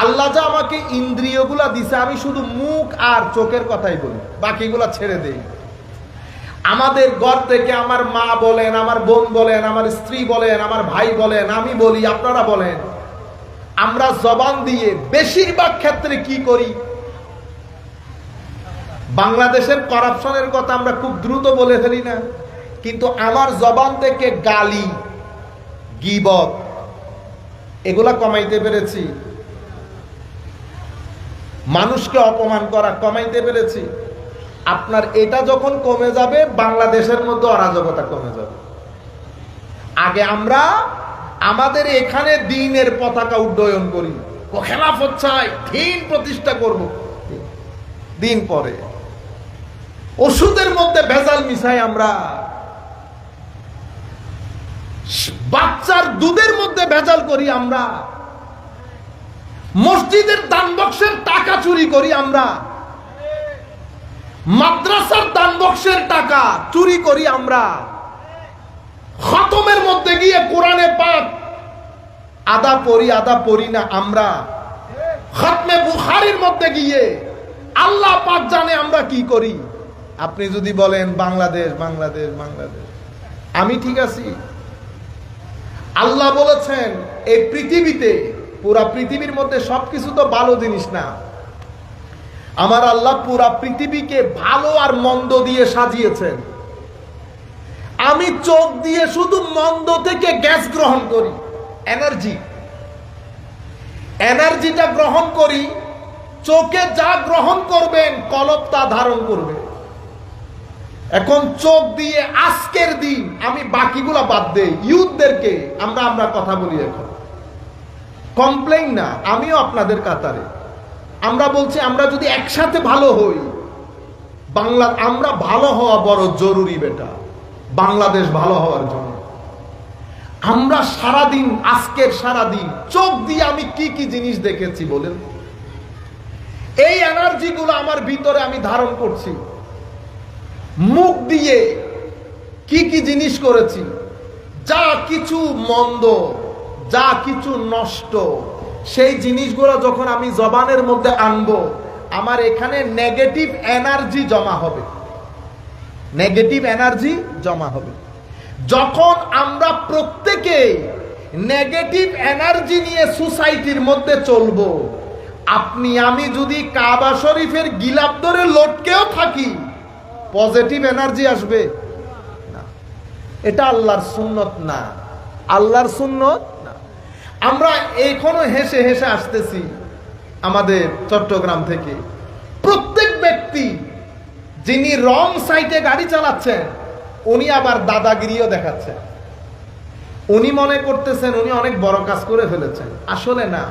Speaker 1: আল্লাহ যা আমাকে ইন্দ্রিয়গুলা দিছে, আমি শুধু মুখ আর চোখের কথাই বলি, বাকিগুলা ছেড়ে দেই। আমাদের ঘর থেকে আমার মা বলেন, আমার বোন বলেন, আমার স্ত্রী বলেন, আমার ভাই বলেন, আমি বলি, আপনারা বলেন, আমরা জবান দিয়ে বেশিরভাগ ক্ষেত্রে কি করি? বাংলাদেশের করাপশনের কথা আমরা খুব দ্রুত বলে ফেলি না, কিন্তু আমার জবান থেকে গালি, গীবত এগুলা কমাইতে পেরেছি। মানুষকে অপমান করা কমাইতে পেরেছি। আপনার এটা যখন কমে যাবে, বাংলাদেশের মধ্যে অরাজকতা কমে যাবে। আগে আমরা আমাদের এখানে দ্বীনের পতাকা উড্ডয়ন করি, খেলাফত চাই, দ্বীন প্রতিষ্ঠা করব। দিন পরে ওষুধের মধ্যে ভেজাল মিশাই, আমরা বাচ্চার দুধের মধ্যে ভেজাল করি, আমরা মসজিদের দান বক্সের টাকা চুরি করি, আমরা মাদ্রাসার দান বক্সের টাকা চুরি করি, আমরা খতমের মধ্যে গিয়ে কোরআনে পাক আদা পড়ি না, আমরা খতমে বুখারীর মধ্যে গিয়ে আল্লাহ পাক জানে আমরা কি করি। আপনি যদি বলেন বাংলাদেশ বাংলাদেশ বাংলাদেশ, আমি ঠিক আছি। আল্লাহ বলেছেন এই পৃথিবীতে, পুরা পৃথিবীর মধ্যে সবকিছু তো ভালো জিনিস না। আমার আল্লাহ পুরা পৃথিবীকে ভালো আর মন্দ দিয়ে সাজিয়েছেন। আমি চোখ দিয়ে শুধু মন্দ থেকে গ্যাস গ্রহণ করি, এনার্জিটা গ্রহণ করি। চোখে যা গ্রহণ করবেন কলব তা ধারণ করবে। এখন চোখ দিয়ে আজকের দিন, আমি বাকিগুলা বাদ দেই, ইউথদেরকে আমরা কথা বলি। এখন কমপ্লেইন না, আমিও আপনাদের কাতারে। আমরা বলছি আমরা যদি একসাথে ভালো হই, আমরা ভালো হওয়া বড় জরুরি বেটা, বাংলাদেশ ভালো হওয়ার জন্য। আমরা সারাদিন, আজকের সারাদিন চোখ দিয়ে আমি কি কি জিনিস দেখেছি বলেন। এই এনার্জিগুলো আমার ভিতরে আমি ধারণ করছি। মুখ দিয়ে কি কি জিনিস করেছি, যা কিছু মন্দ, যা কিছু নষ্ট, সেই জিনিসগুলো যখন আমি জবানের মধ্যে আনবো, আমার এখানে নেগেটিভ এনার্জি জমা হবে, নেগেটিভ এনার্জি জমা হবে। যখন আমরা প্রত্যেকে নেগেটিভ এনার্জি নিয়ে সোসাইটির মধ্যে চলবো, আপনি আমি যদি কাবা শরীফের গিলাফ ধরে লটকেও থাকি, পজিটিভ এনার্জি আসবে না। এটা আল্লাহর সুন্নত না, আল্লাহর সুন্নত না। আমরা এখনো হেসে হেসে আসতেছি আমাদের চট্টগ্রাম থেকে। প্রত্যেক ব্যক্তি যিনি রং সাইডে গাড়ি চালাচ্ছেন, উনি আবার দাদাগিরিও দেখাচ্ছেন। উনি মনে করতেছেন উনি অনেক বড় কাজ করে ফেলেছেন। আসলে না।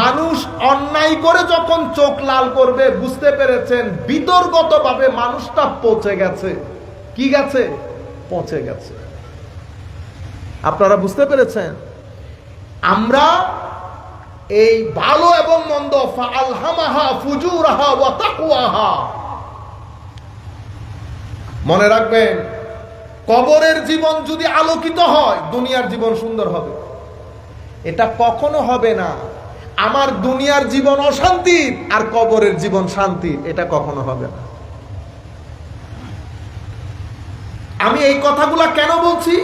Speaker 1: মানুষ অন্যায় করে যখন চোখ লাল করবে, বুঝতে পেরেছেন বিতর্গতভাবে মানুষটা পচে গেছে। কি গেছে? পচে গেছে। আপনারা বুঝতে পেরেছেন? আমরা এই ভালো এবং মন্দ, ফাআলহামাহা ফুজুরাহা ওয়া তাকওয়াহা, মনে রাখবেন, কবরের জীবন যদি আলোকিত হয়, দুনিয়ার জীবন সুন্দর হবে। এটা কখনো হবে না আমার দুনিয়ার জীবন অশান্তির আর কবরের জীবন শান্তির, এটা কখনো হবে না। আমি এই কথাগুলা কেন বলছি?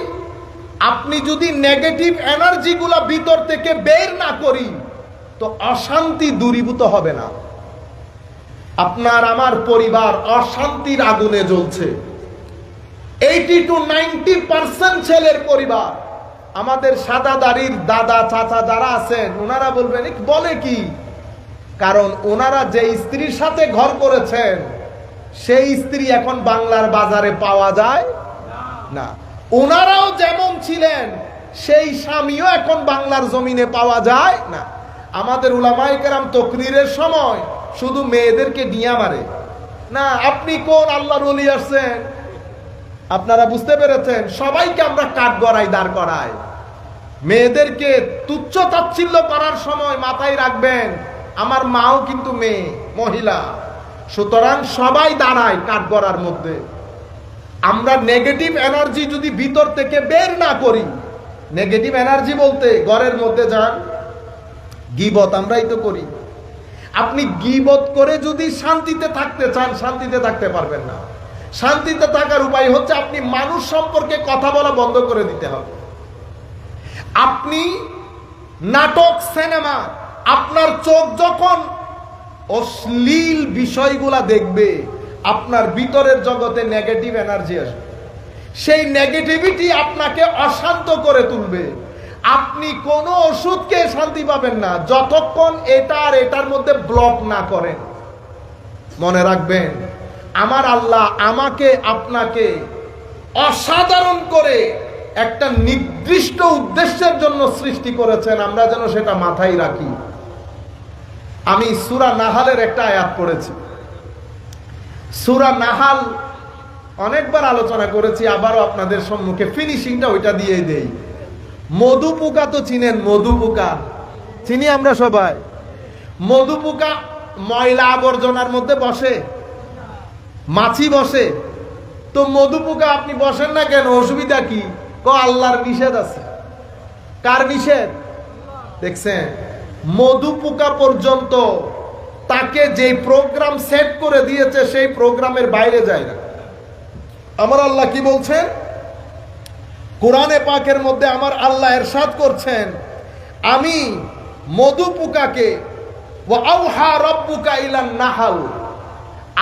Speaker 1: আপনি যদি নেগেটিভ এনার্জিগুলা ভিতর থেকে বের না করি, তো অশান্তি দূরীভূত হবে না। আপনার আমার পরিবার অশান্তির আগুনে জ্বলছে। 80 to 90% ছেলের পরিবার, আমাদের সাদা দাড়ির দাদা চাচা যারা আছেন, ওনারা বলবেন বলে কি, কারণ ওনারা যে স্ত্রীর সাথে ঘর করেছেন, সেই স্ত্রী এখন বাংলার বাজারে পাওয়া যায় না। ওনারাও যেমন ছিলেন, সেই স্বামীও এখন বাংলার জমিনে পাওয়া যায় না। আমাদের উলামায়ে কেরাম তাকরীরের সময় শুধু মেয়েদেরকে ডিয়া মারে না। আপনি কোন আল্লাহর ওলি আসছেন? আপনারা বুঝতে পেরেছেন? সবাইকে আমরা কাঠগড়ায় দাঁড় করাই। মেয়েদেরকে তুচ্ছ তাচ্ছিল্য করার সময় মাথায় রাখবেন, আমার মাও কিন্তু মেয়ে, মহিলা। সুতরাং সবাই দাঁড়ায় কাঠগড়ার মধ্যে। আমরা নেগেটিভ এনার্জি যদি ভিতর থেকে বের না করি, নেগেটিভ এনার্জি বলতে ঘরের মধ্যে যান, গীবত আমরাই তো করি। আপনি গীবত করে যদি শান্তিতে থাকতে চান, শান্তিতে থাকতে পারবেন না। শান্তিতে থাকার উপায় হচ্ছে আপনি মানুষ সম্পর্কে কথা বলা বন্ধ করে দিতে হবে। আপনি নাটক, সিনেমা, আপনার চোখ যখন অশ্লীল বিষয়গুলা দেখবে, আপনার ভিতরের জগতে নেগেটিভ এনার্জি আসবে। সেই নেগেটিভিটি আপনাকে অশান্ত করে তুলবে। আপনি কোনো ওষুধকে শান্তি পাবেন না যতক্ষণ এটা আর এটার মধ্যে ব্লক না করেন। মনে রাখবেন, আমার আল্লাহ আমাকে আপনাকে অসাধারণ করে একটা নির্দিষ্ট উদ্দেশ্যের জন্য সৃষ্টি করেছেন, আমরা যেন সেটা মাথায় রাখি। আমি সূরা নাহালের একটা আয়াত পড়েছি। সূরা নাহাল অনেকবার আলোচনা করেছি, আবারও আপনাদের সম্মুখে ফিনিশিংটা ওইটা দিয়ে দেই। মধু পোকা তো চিনেন, মধু পোকা চিনি আমরা সবাই। মধু পোকা ময়লা আবর্জনার মধ্যে বসে, মাছি বসে। তো মধু পোকা আপনি বসেন না কেন, অসুবিধা কি? আল্লাহর নিষেধ আছে। কার নিষেধ? দেখছেন, মধু পোকা পর্যন্ত তাকে যে প্রোগ্রাম সেট করে দিয়েছে সেই প্রোগ্রামের বাইরে যায় না। আমার আল্লাহ কি বলছেন কোরআনে পাকের মধ্যে? আমার আল্লাহ ইরশাদ করছেন, আমি মধু পোকাকে ওয়া আওহা রাব্বুকা ইলান নাহাল,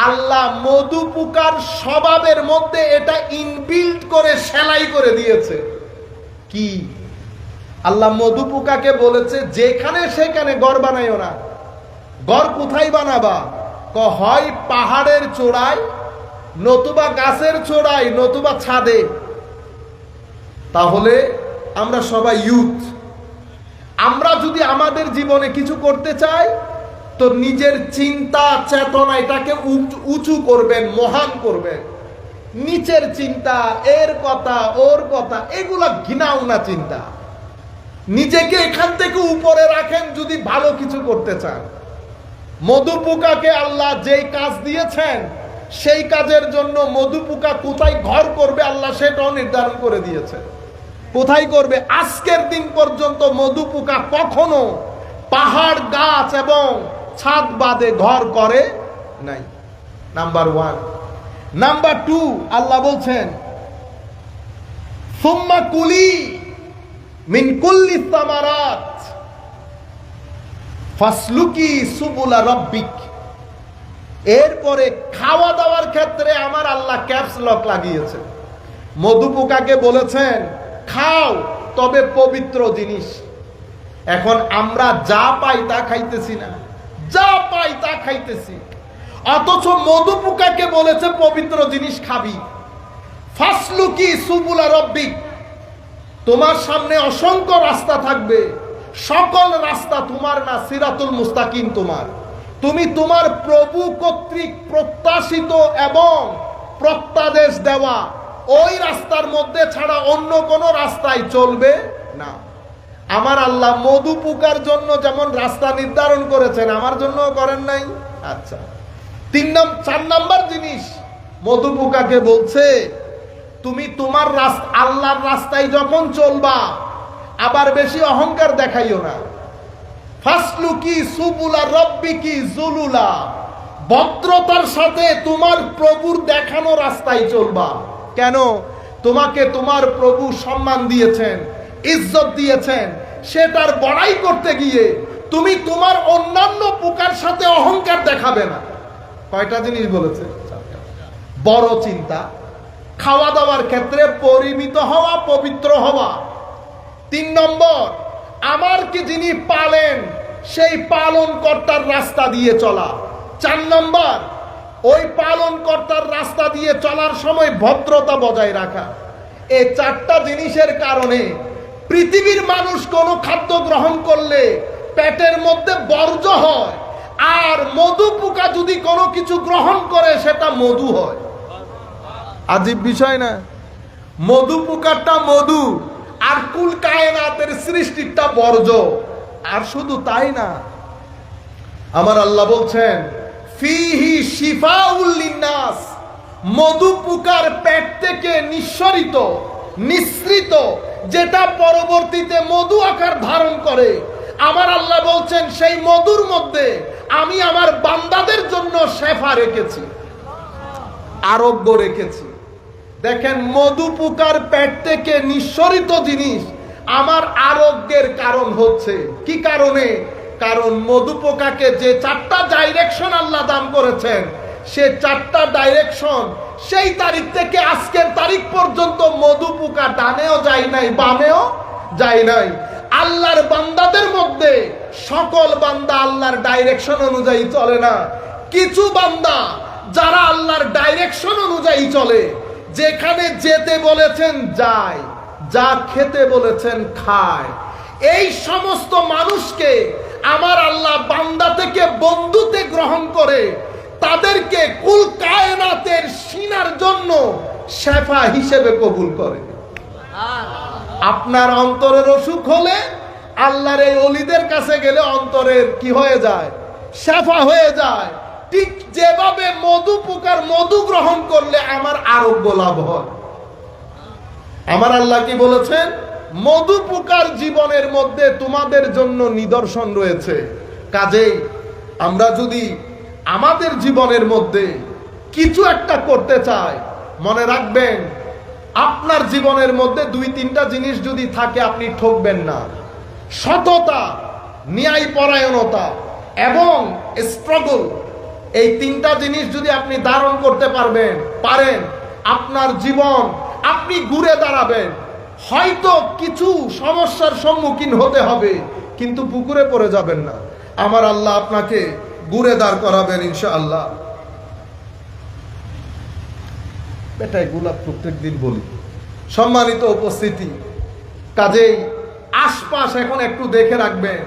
Speaker 1: আল্লাহ মধু পোকার স্বভাবের মধ্যে এটা ইনবিল্ট করে সেলাই করে দিয়েছে। কি? আল্লাহ মধু পোকাকে বলেছে যেখানে সেখানে ঘর বানাইও না। ঘর কোথায় বানাবা? হয় পাহাড়ের চূড়ায়, নতুবা গাছের চূড়ায়, নতুবা ছাদে। তাহলে আমরা সবাই ইউথ, আমরা যদি আমাদের জীবনে কিছু করতে চাই তো নিজের চিন্তা চেতনা এটাকে উঁচু করবেন, মহান করবেন। নিচের চিন্তা, এর কথা ওর কথা, এগুলা ঘৃণাওনা চিন্তা। নিজেকে এখান থেকে উপরে রাখেন যদি ভালো কিছু করতে চান। মধু পোকাকে আল্লাহ যেই কাজ দিয়েছেন সেই কাজের জন্য মধু পোকা কোথায় ঘর করবে আল্লাহ সেটাও নির্ধারণ করে দিয়েছেন। কোথায় করবে? আজকের দিন পর্যন্ত মধু পোকা কখনো পাহাড়, গাছ এবং ছাদ বাদে ঘর করে নাই। নাম্বার 1। নাম্বার 2, আল্লাহ বলছেন সুম্মা কুলি মিন কুল্লি সামারাত ফাসলুকি সুবুলা রাব্বিক। এরপরে খাওয়া দাওয়ার ক্ষেত্রে আমার আল্লাহ ক্যাপস লক লাগিয়েছে। মধু পোকাকে বলেছেন খাও, তবে পবিত্র জিনিস। এখন আমরা যা পাই তা খাইতেছি না, যা পাই তা খাইতেছি। অথচ মধু পোকাকে বলেছে পবিত্র জিনিস খাবি। ফাসলুকি সুবুলা রাব্বিক, তোমার সামনে অসংখ্য রাস্তা থাকবে, সকল রাস্তা তোমার না, সিরাতুল মুস্তাকিম তোমার। তুমি তোমার প্রভু কর্তৃক প্রত্যাশিত এবং প্রত্যাদেশ দেওয়া ওই রাস্তার মধ্যে ছাড়া অন্য কোন রাস্তায় চলবে না। আমার আল্লাহ মধু পোকার জন্য যেমন রাস্তা নির্ধারণ করেছেন, আমার জন্য করেন নাই? আচ্ছা, 4 নাম্বার জিনিস মধু পোকাকে বলছে তুমি তোমার আল্লাহর রাস্তায় যখন চলবা আবার বেশি অহংকার দেখাইও না। ফাসলুকি সুবুলা রাব্বিকি যুলুলা, ভদ্রতার সাথে তোমার প্রভুর দেখানো রাস্তায় চলবা। কেন? তোমাকে তোমার প্রভু সম্মান দিয়েছেন, ইজ্জত দিয়েছেন, সেটার বড়াই করতে গিয়ে তুমি তোমার অন্যান্য পোকার সাথে অহংকার দেখাবে না। কয়টা জিনিস বলেছে? বড় চিন্তা, খাওয়া দাওয়ার ক্ষেত্রে পরিমিত হওয়া, পবিত্র হওয়া। 3 নম্বর, আমাকে যিনি পালেন সেই পালন কর্তার রাস্তা দিয়ে চলা। 4 নম্বর, ওই পালন কর্তার রাস্তা দিয়ে চলার সময় ভদ্রতা বজায় রাখা। এই 4টা জিনিসের কারণে পৃথিবীর মানুষ কোনো খাদ্য গ্রহণ করলে পেটের মধ্যে বর্জ্য হয়, আর মধু পোকা যদি কোনো কিছু গ্রহণ করে সেটা মধু হয়। আজীব বিষয় না? মধু পোকাটা মধু, আর কুল কায়নাতের সৃষ্টিটা বর্জ্য। আর শুধু তাই না, আমার আল্লাহ বলছেন ফিহি শিফাউল লিন্নাস, মধু পোকার পেট থেকে নিঃসৃত যেটা পরবর্তীতে মধু আকার ধারণ করে, আমার আল্লাহ বলছেন সেই মধুর মধ্যে আমি আমার বান্দাদের জন্য শেফা রেখেছি, আরোগ্য রেখেছি। দেখেন, মধু পোকার পেট থেকে নিঃসরিত জিনিস আমার আরোগ্যের কারণ হচ্ছে কি কারণে? কারণ মধু পোকাকে যে 4টা ডাইরেকশন আল্লাহ দান করেছেন, সে 4টা ডাইরেকশন সেই তারিখ থেকে আজকের তারিখ পর্যন্ত মধু পোকা ডানেও যায় নাই, বামেও যায় নাই। আল্লাহর বান্দাদের মধ্যে সকল বান্দা আল্লাহর ডাইরেকশন অনুযায়ী চলে না। কিছু বান্দা যারা আল্লাহর ডাইরেকশন অনুযায়ী চলে, যেখানে যেতে বলেছেন যায়, যা খেতে বলেছেন খায়, এই সমস্ত মানুষকে আমার আল্লাহ বান্দা থেকে বন্ধুতে গ্রহণ করে তাদেরকে কুল কায়নাতের সিনার জন্য শেফা হিসেবে কবুল করে। আপনার অন্তরের অসুখ হলে আল্লাহর এই ওলিদের কাছে গেলে অন্তরের কি হয়ে যায়? শেফা হয়ে যায়। ঠিক যেভাবে মধু পোকার মধু গ্রহণ করলে আমার আরোগ্য লাভ হয়। আমার আল্লাহ কি বলেছেন? মধু পোকার জীবনের মধ্যে তোমাদের জন্য নিদর্শন রয়েছে। কাজেই আমরা যদি আমাদের জীবনের মধ্যে কিছু একটা করতে চাই, মনে রাখবেন আপনার জীবনের মধ্যে 2-3টা জিনিস যদি থাকে আপনি ঠকবেন না। সততা, ন্যায়পরায়ণতা এবং স্ট্রাগল, এই 3টা জিনিস যদি আপনি ধারণ করতে পারেন, আপনার জীবন আপনি ঘুরে দাঁড়াবেন। হয়তো কিছু সমস্যার সম্মুখীন হতে হবে, কিন্তু পুকুরে পড়ে যাবেন না। আমার আল্লাহ আপনাকে ঘুরে দাঁড় করাবেন ইনশাআল্লাহ। এটাই গোলাপ প্রত্যেকদিন বলি। সম্মানিত উপস্থিতি, কাজেই আশপাশ এখন একটু দেখে রাখবেন।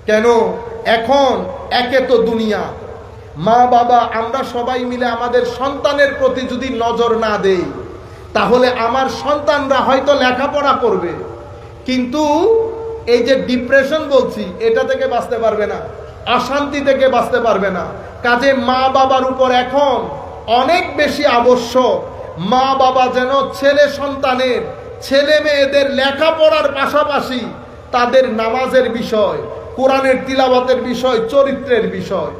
Speaker 1: কেন? এখন একে তো দুনিয়া, মা বাবা আমরা সবাই মিলে আমাদের সন্তানের প্রতি যদি নজর না দেই, তাহলে আমার সন্তানরা হয়তো লেখাপড়া করবে, কিন্তু এই যে ডিপ্রেশন বলছি, এটা থেকে বাঁচতে পারবে না, অশান্তি থেকে বাঁচতে পারবে না। কাজে মা বাবার উপর এখন অনেক বেশি আবশ্যক, মা বাবা যেন ছেলে মেয়েদের লেখাপড়ার পাশাপাশি তাদের নামাজের বিষয়, কোরআনের তিলাওয়াতের বিষয়, চরিত্রের বিষয়,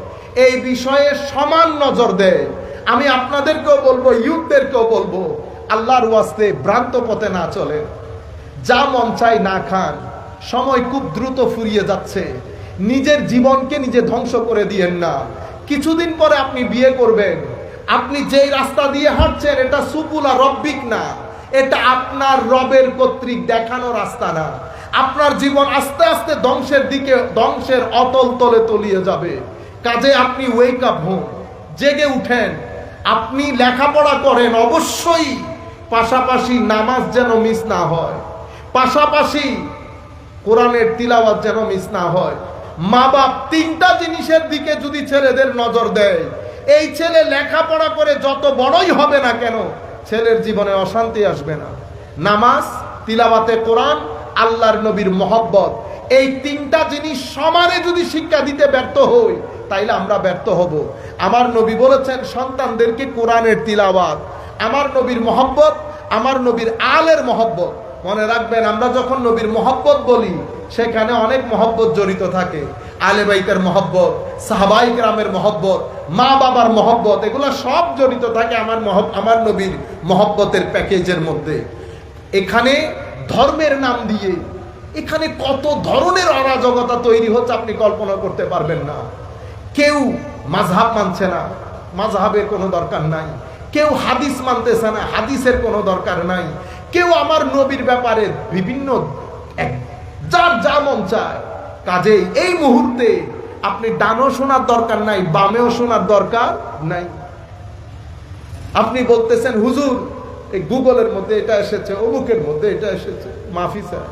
Speaker 1: এই বিষয়ে সমান নজর দেয়। আমি আপনাদেরকেও বলবো, ইউথদেরকেও বলবো, আল্লাহর ওয়াস্তে ভ্রান্ত পথে না চলে, যা মন চাই না খান। সময় খুব দ্রুত ফুরিয়ে যাচ্ছে, নিজের জীবনকে নিজে ধ্বংস করে দিয়েন না। কিছুদিন পরে আপনি বিয়ে করবেন, আপনি যেই রাস্তা দিয়ে হাঁটছেন এটা সুকুলা রব্বিক না, এটা আপনার রবের কর্তৃক দেখানো রাস্তা না। আপনার জীবন আস্তে আস্তে ধ্বংসের অতল তলে তলিয়ে যাবে। কাজে আপনি ওয়েক আপ হন, জেগে উঠেন, আপনি লেখাপড়া করেন, অবশ্যই পাশাপাশি নামাজ যেন মিস না হয়, পাশাপাশি কোরআনের তিলাওয়াত যেন মিস না হয়। মা বাপ 3টা জিনিসের দিকে যদি ছেলেদের নজর দেয়, এই ছেলে লেখাপড়া করে যত বড়ই হবে না কেন, ছেলের জীবনে অশান্তি আসবে না। নামাজ, তিলাওয়াতে কোরআন, আল্লাহর নবীর মহব্বত, এই 3টা জিনিস সমানে যদি শিক্ষা দিতে ব্যর্থ হই, তাইলে আমরা ব্যর্থ হব। আমার নবী বলেছেন সন্তানদেরকে কোরআনের তিলাওয়াত, আমার নবীর মহব্বত, আমার নবীর আলের মহব্বত। মনে রাখবেন, আমরা যখন নবীর মহব্বত বলি সেখানে অনেক মহব্বত জড়িত থাকে। আলে বাইতের মহব্বত, সাহাবাই কেরামের মহব্বত, মা বাবার মহব্বত, এগুলো সব জড়িত থাকে আমার নবীর মহব্বতের প্যাকেজের মধ্যে। এখানে ধর্মের নাম দিয়ে এখানে কত ধরনের অরাজকতা তৈরি হচ্ছে আপনি কল্পনা করতে পারবেন না। কেউ মাযহাব মানছে না, মাযহাবের কোনো দরকার নাই। কেউ হাদিস মানতেছে না, হাদিসের কোনো দরকার নাই। কেউ আমার নবীর ব্যাপারে বিভিন্ন যার যা মন চায়। কাজেই এই মুহূর্তে আপনি ডানও শোনার দরকার নাই, বামেও শোনার দরকার নাই। আপনি বলতেছেন হুজুর এই গুগলের মধ্যে এটা এসেছে, অমুকের মধ্যে এটা এসেছে, মাফি স্যার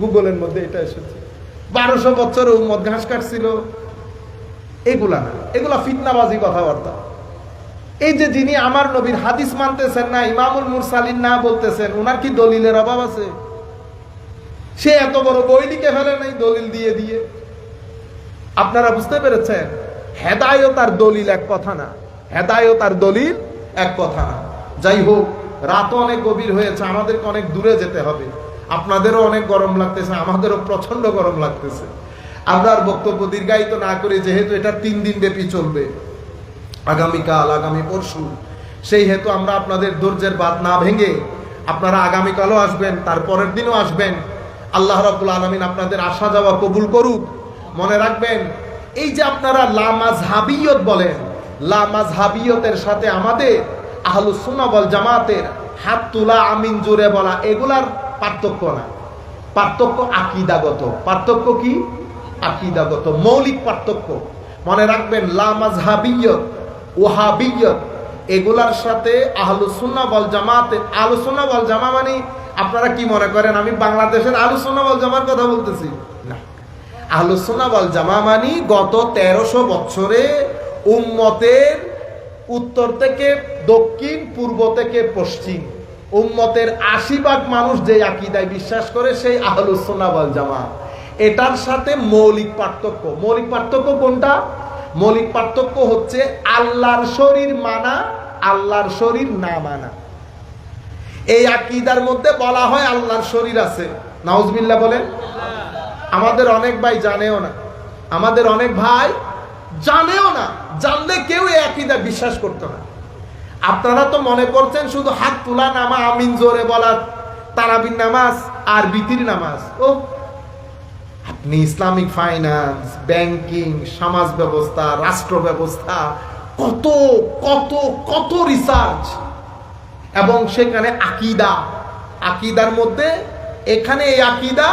Speaker 1: গুগলের মধ্যে এটা এসেছে, 1200 বছর উম্মত ঘাস কাটছিল, এগুলা না, এগুলা ফিতনাবাজি কথাবার্তা। এই যে যিনি আমার নবীর হাদিস মানতেছেন না, ইমামুল মুরসালিন না বলতেছেন, ওনার কি দলিলের অভাব আছে? সে এত বড় বই লিখে ফেলে নাই দলিল দিয়ে দিয়ে। আপনারা বুঝতে পেরেছেন? হেদায়েত আর দলিল এক কথা না, হেদায়েত আর দলিল এক কথা না। যাই হোক, রাতও অনেক গভীর হয়েছে, আমাদেরকে অনেক দূরে যেতে হবে। আপনাদেরও অনেক গরম লাগতেছে, আমাদেরও প্রচন্ড গরম লাগতেছে। আমরা আর বক্তব্য দীর্ঘায়িত না করে, যেহেতু এটা 3 দিন ব্যাপী চলবে, আগামীকাল, আগামী পরশু, সেই হেতু আমরা আপনাদের ধৈর্যের বাঁধ না ভেঙে, আপনারা আগামীকালও আসবেন, তারপরের দিনও আসবেন, আল্লাহ রাব্বুল আলামিন আপনাদের আসা যাওয়া কবুল করুক। মনে রাখবেন, এই যে আপনারা লামাযহাবিয়ত বলেন, লামাযহাবিয়তের সাথে আমাদের আহলুস সুন্নাহ ওয়াল জামাতের হাত তোলা, আমিন জোরে বলা, এগুলার পার্থক্য না, পার্থক্য আকীদাগত। পার্থক্য কি? আকীদাগত, মৌলিক পার্থক্য। মনে রাখবেন, লামাযহাবিয়ত, ওয়াহাবিয়ত, এগুলার সাথে আহলুস সুন্নাহ ওয়াল জামাতের, আহলুস সুন্নাহ ওয়াল জামা মানে আপনারা কি মনে করেন আমি বাংলাদেশের আহলুস সুন্নাহ ওয়াল জামার কথা বলতেছি? না, আহলুস সুন্নাহ ওয়াল জামা মানে গত 1300 বছরে উম্মতের উত্তর থেকে দক্ষিণ, পূর্ব থেকে পশ্চিম, উম্মতের 80% মানুষ যে আকীদায় বিশ্বাস করে সেই আহলুস সুন্নাহ ওয়াল জামা। এটার সাথে মৌলিক পার্থক্য। মৌলিক পার্থক্য কোনটা? মৌলিক পার্থক্য হচ্ছে আল্লাহর শরীর মানা, আল্লাহর শরীর না মানা। এই আকীদার মধ্যে বলা হয় আল্লাহর শরীর আছে, নাউজুবিল্লাহ বলেন। আমাদের অনেক ভাই জানেও না, আমাদের অনেক ভাই জানেও না, জানলে কেউ এই আকীদা বিশ্বাস করতো না। আপনারা তো মনে করছেন শুধু হাত তোলা, নামা, আমিন জোরে বলা, তারাবির নামাজ আর বিতির নামাজ। ও, আপনি ইসলামিক ফাইন্যান্স, ব্যাংকিং, সমাজ ব্যবস্থা, রাষ্ট্র ব্যবস্থা, কত কত কত রিসার্চ, এবং সেখানে আকীদা, আকীদার মধ্যে এখানে এই আকীদা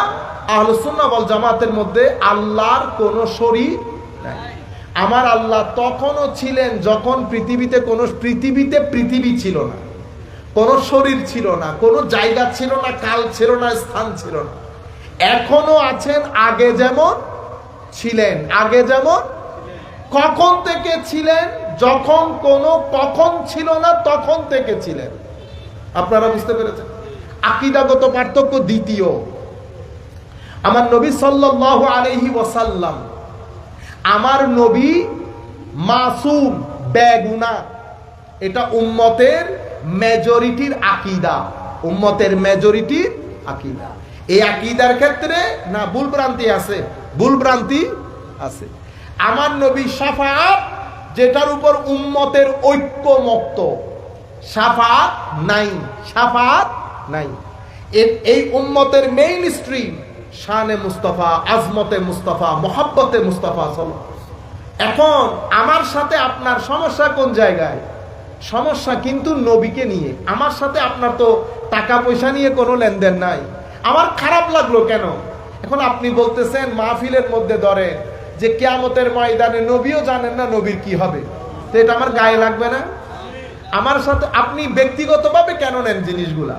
Speaker 1: আহলুস সুন্নাহ ওয়াল জামাতের মধ্যে আল্লাহর কোনো শরীক নাই। আমার আল্লাহ তখনও ছিলেন যখন পৃথিবীতে পৃথিবী ছিল না, কোনো শরীর ছিল না, কোনো জায়গা ছিল না, কাল ছিল না, স্থান ছিল না। এখনো আছেন, আগে যেমন ছিলেন। আগে যেমন কখন থেকে ছিলেন? যখন কোনো কখন ছিল না, তখন থেকে ছিলেন। আপনারা বুঝতে পেরেছেন? আকীদাগত পার্থক্য দ্বিতীয়। আমার নবী সাল্লাল্লাহু আলাইহি ওয়াসাল্লাম, আমার নবী মাসুম, বেগুনাহ। এটা উম্মতের মেজরিটির আকীদা, উম্মতের মেজরিটির আকীদা। এই আকীদার ক্ষেত্রে না ভুল ভ্রান্তি আছে, ভুল ভ্রান্তি আছে। আমার নবী শাফাআত, যেটার উপর উম্মতের ঐক্যমত্য, শাফাআত নাই, শাফাআত নাই। এই উম্মতের মেইন স্ট্রিম শানে মুস্তাফা, আজমতে মুস্তাফা, মোহাব্বতে মুস্তাফা। এখন আমার সাথে আপনার সমস্যা কোন জায়গায়? সমস্যা কিন্তু নবীকে নিয়ে। আমার সাথে আপনার তো টাকা পয়সা নিয়ে কোনো লেনদেন নাই। আমার খারাপ লাগলো কেন? এখন আপনি বলতেছেন মাহফিলের মধ্যে ধরে যে কিয়ামতের ময়দানে নবীও জানেন না নবীর কি হবে, তো এটা আমার গায়ে লাগবে না? আমার সাথে আপনি ব্যক্তিগতভাবে কেন নেন জিনিসগুলা?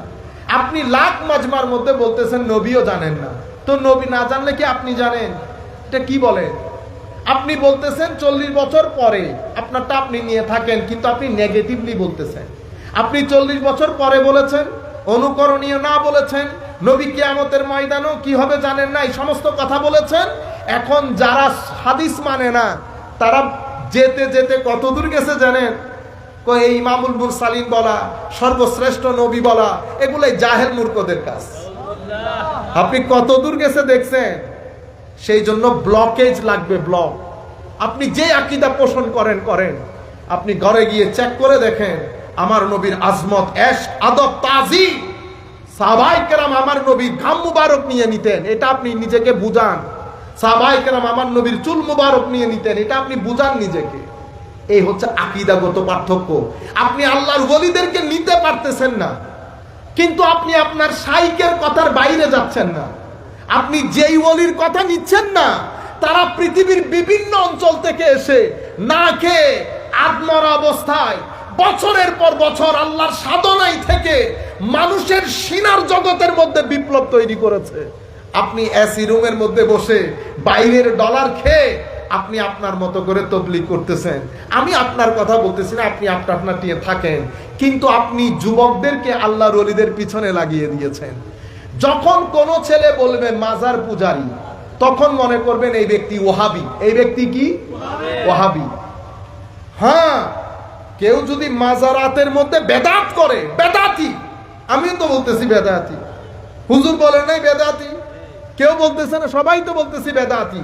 Speaker 1: আপনি লাখ মাজমার মধ্যে বলতেছেন নবীও জানেন না, তো নবী না জানলে কি আপনি জানেন? এটা কি বলেন? আপনি বলতেছেন 40 বছর পরে, আপনারটা আপনি নিয়ে থাকেন, কিন্তু আপনি নেগেটিভলি বলতেছেন। আপনি 40 বছর পরে বলেছেন, অনুকরণীয় না বলেছেন, নবী কিয়ামতের ময়দানেও কি হবে জানেন না, এই সমস্ত কথা বলেছেন। এখন যারা হাদিস মানে না, তারা যেতে যেতে কত দূর গেছে জানেন? এই ইমামুল মুরসালিন বলা, সর্বশ্রেষ্ঠ নবী বলা, এগুলাই জাহেল মূর্খদের কাজ। আপনি কত দূর গেছে দেখছেন? সেই জন্য ব্লকেজ লাগবে, ব্লক। আপনি যে আকীদা পোষণ করেন, আপনি ঘরে গিয়ে চেক করে দেখেন আমার নবীর আজমত, এশক, আদব, তাজিম। সাহাবায়ে কেরাম আমার নবীর ঘাম মুবারক নিয়ে নিতেন, এটা আপনি নিজেকে বুঝান। সাহাবায়ে কেরাম আমার নবীর চুল মুবারক নিয়ে নিতেন, এটা আপনি বুঝান নিজেকে। এই হচ্ছে আকীদাগত পার্থক্য। আপনি আল্লাহর ওলিদেরকে নিতে পারতেছেন না, কিন্তু আপনি আপনার শাইখের কথার বাইরে যাচ্ছেন না। আপনি যেই ওলির কথা নিচ্ছেন না, তারা পৃথিবীর বিভিন্ন অঞ্চল থেকে এসে না খেয়ে আত্মরা অবস্থায় বছরের পর বছর আল্লাহর সাধনায় থেকে মানুষের সিনার জগতের মধ্যে বিপ্লব তৈরি করেছে। আপনি এসি রুমের মধ্যে বসে বাইরের ডলার খেয়ে আপনি আপনার মতো করে তাবলীগ করতেছেন। আমি আপনার কথা বলতেছি না, আপনি আপনার টিয়ে থাকেন, কিন্তু আপনি যুবকদেরকে আল্লাহর ওলিদের পিছনে লাগিয়ে দিয়েছেন। যখন কোনো ছেলে বলবে মাজার পূজারী, তখন মনে করবেন এই ব্যক্তি ওয়াহাবি। এই ব্যক্তি কি? ওয়াহাবি। হ্যাঁ, কেউ যদি মাজারাতের মধ্যে বেদাত করে, বেদাতি। আমিও তো বলতেছি বেদাতি, হুজুর বলেন নাই বেদাতি, কেউ বলতেছে না, সবাই তো বলতেছি বেদাতি।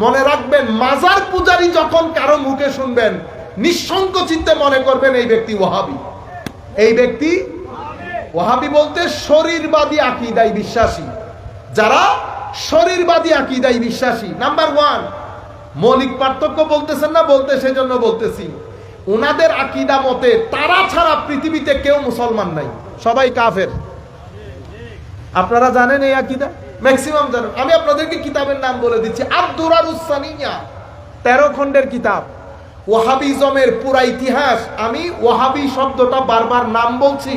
Speaker 1: মনে রাখবেন, মাজার পূজারী যখন কারো মুখে শুনবেন, নিঃসংক চিত্তে মনে করবেন এই ব্যক্তি ওয়াহাবি। এই ব্যক্তি ওয়াহাবি বলতে শরীরবাদী আকীদায় বিশ্বাসী, যারা শরীরবাদী আকীদায় বিশ্বাসী। নাম্বার 1, মৌলিক পার্থক্য বলতেছেন না, বলতে সেজন্য বলতেছি, ওনাদের আকীদা মতে তারা ছাড়া পৃথিবীতে কেউ মুসলমান নাই, সবাই কাফের। আপনারা জানেন এই আকীদা? ম্যাক্সিমাম জানেন। আমি আপনাদেরকে কিতাবের নাম বলে দিচ্ছি। আদ-দুরারুস সানিয়া 13 খণ্ডের কিতাব। ওয়াহাবিজমের পুরা ইতিহাস। আমি ওয়াহাবি শব্দটা বারবার নাম বলছি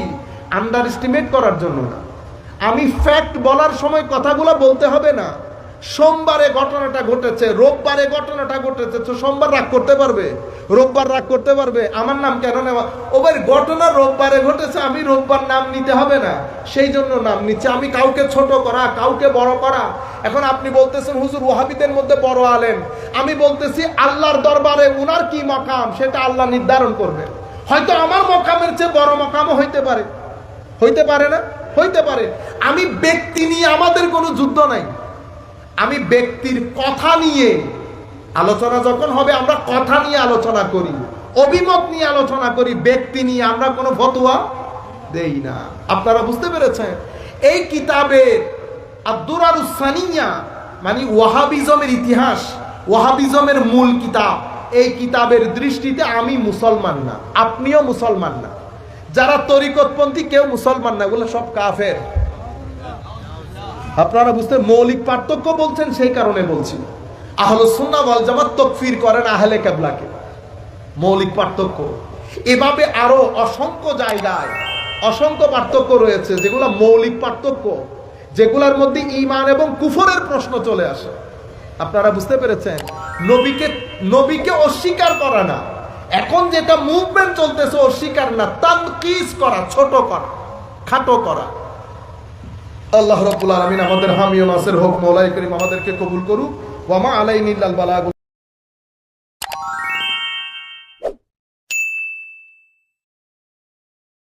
Speaker 1: আন্ডার এস্টিমেট করার জন্য না, আমি ফ্যাক্ট বলার সময় কথাগুলো বলতে হবে না। সোমবারে ঘটনাটা ঘটেছে, রোববারে ঘটনাটা ঘটেছে, তো সোমবার রাগ করতে পারবে, রোববার রাগ করতে পারবে, আমার নাম কেন নেওয়া? ওবার ঘটনা রোববারে ঘটেছে, আমি রোববার নাম নিতে হবে না, সেই জন্য নাম নিচ্ছে। আমি কাউকে ছোট করা, কাউকে বড় করা। এখন আপনি বলতেছেন হুজুর ওয়াহাবিদের মধ্যে বড় আলেম, আমি বলতেছি আল্লাহর দরবারে উনার কি মাকাম সেটা আল্লাহ নির্ধারণ করবে। হয়তো আমার মাকামের চেয়ে বড় মাকামও হইতে পারে, হইতে পারে না? হইতে পারে। আমি ব্যক্তি নিয়ে আমাদের কোনো যুদ্ধ নাই, আমি ব্যক্তির কথা নিয়ে আলোচনা যখন হবে আমরা কথা নিয়ে আলোচনা করি, অভিমত নিয়ে আলোচনা করি, ব্যক্তি নিয়ে আমরা কোনো ফতোয়া দেই না। আপনারা বুঝতে পেরেছেন? এই কিতাবের আদ-দুরারুস সানিয়া মানে ওয়াহাবিজমের ইতিহাস, ওয়াহাবিজমের মূল কিতাব। এই কিতাবের দৃষ্টিতে আমি মুসলমান না, আপনিও মুসলমান না, যারা তরিকতপন্থী কেউ মুসলমান না, এগুলো সব কাফের। আপনারা বুঝতে, মৌলিক পার্থক্য বলছেন সেই কারণে বলছি। আহলুস সুন্নাহ ওয়াল জামাত তাকফির করেন আহলে কিবলাকে, মৌলিক পার্থক্য। এভাবে আরো অসংখ্য জায়গায় অসংখ্য পার্থক্য রয়েছে যেগুলো মৌলিক পার্থক্য, যেগুলোর মধ্যে ঈমান এবং কুফরের প্রশ্ন চলে আসে। আপনারা বুঝতে পেরেছেন? নবীকে অস্বীকার করা না, এখন যেটা মুভমেন্ট চলতেছে অস্বীকার না, তানকিস করা, ছোট করা, খাটো করা। আল্লাহ রাব্বুল আলামিন আমাদের হামি ও নাসির হোক। মওলাই করিম আমাদেরকে কবুল করুক। ওয়া মা আলাইনা ইল্লাল বালাগ।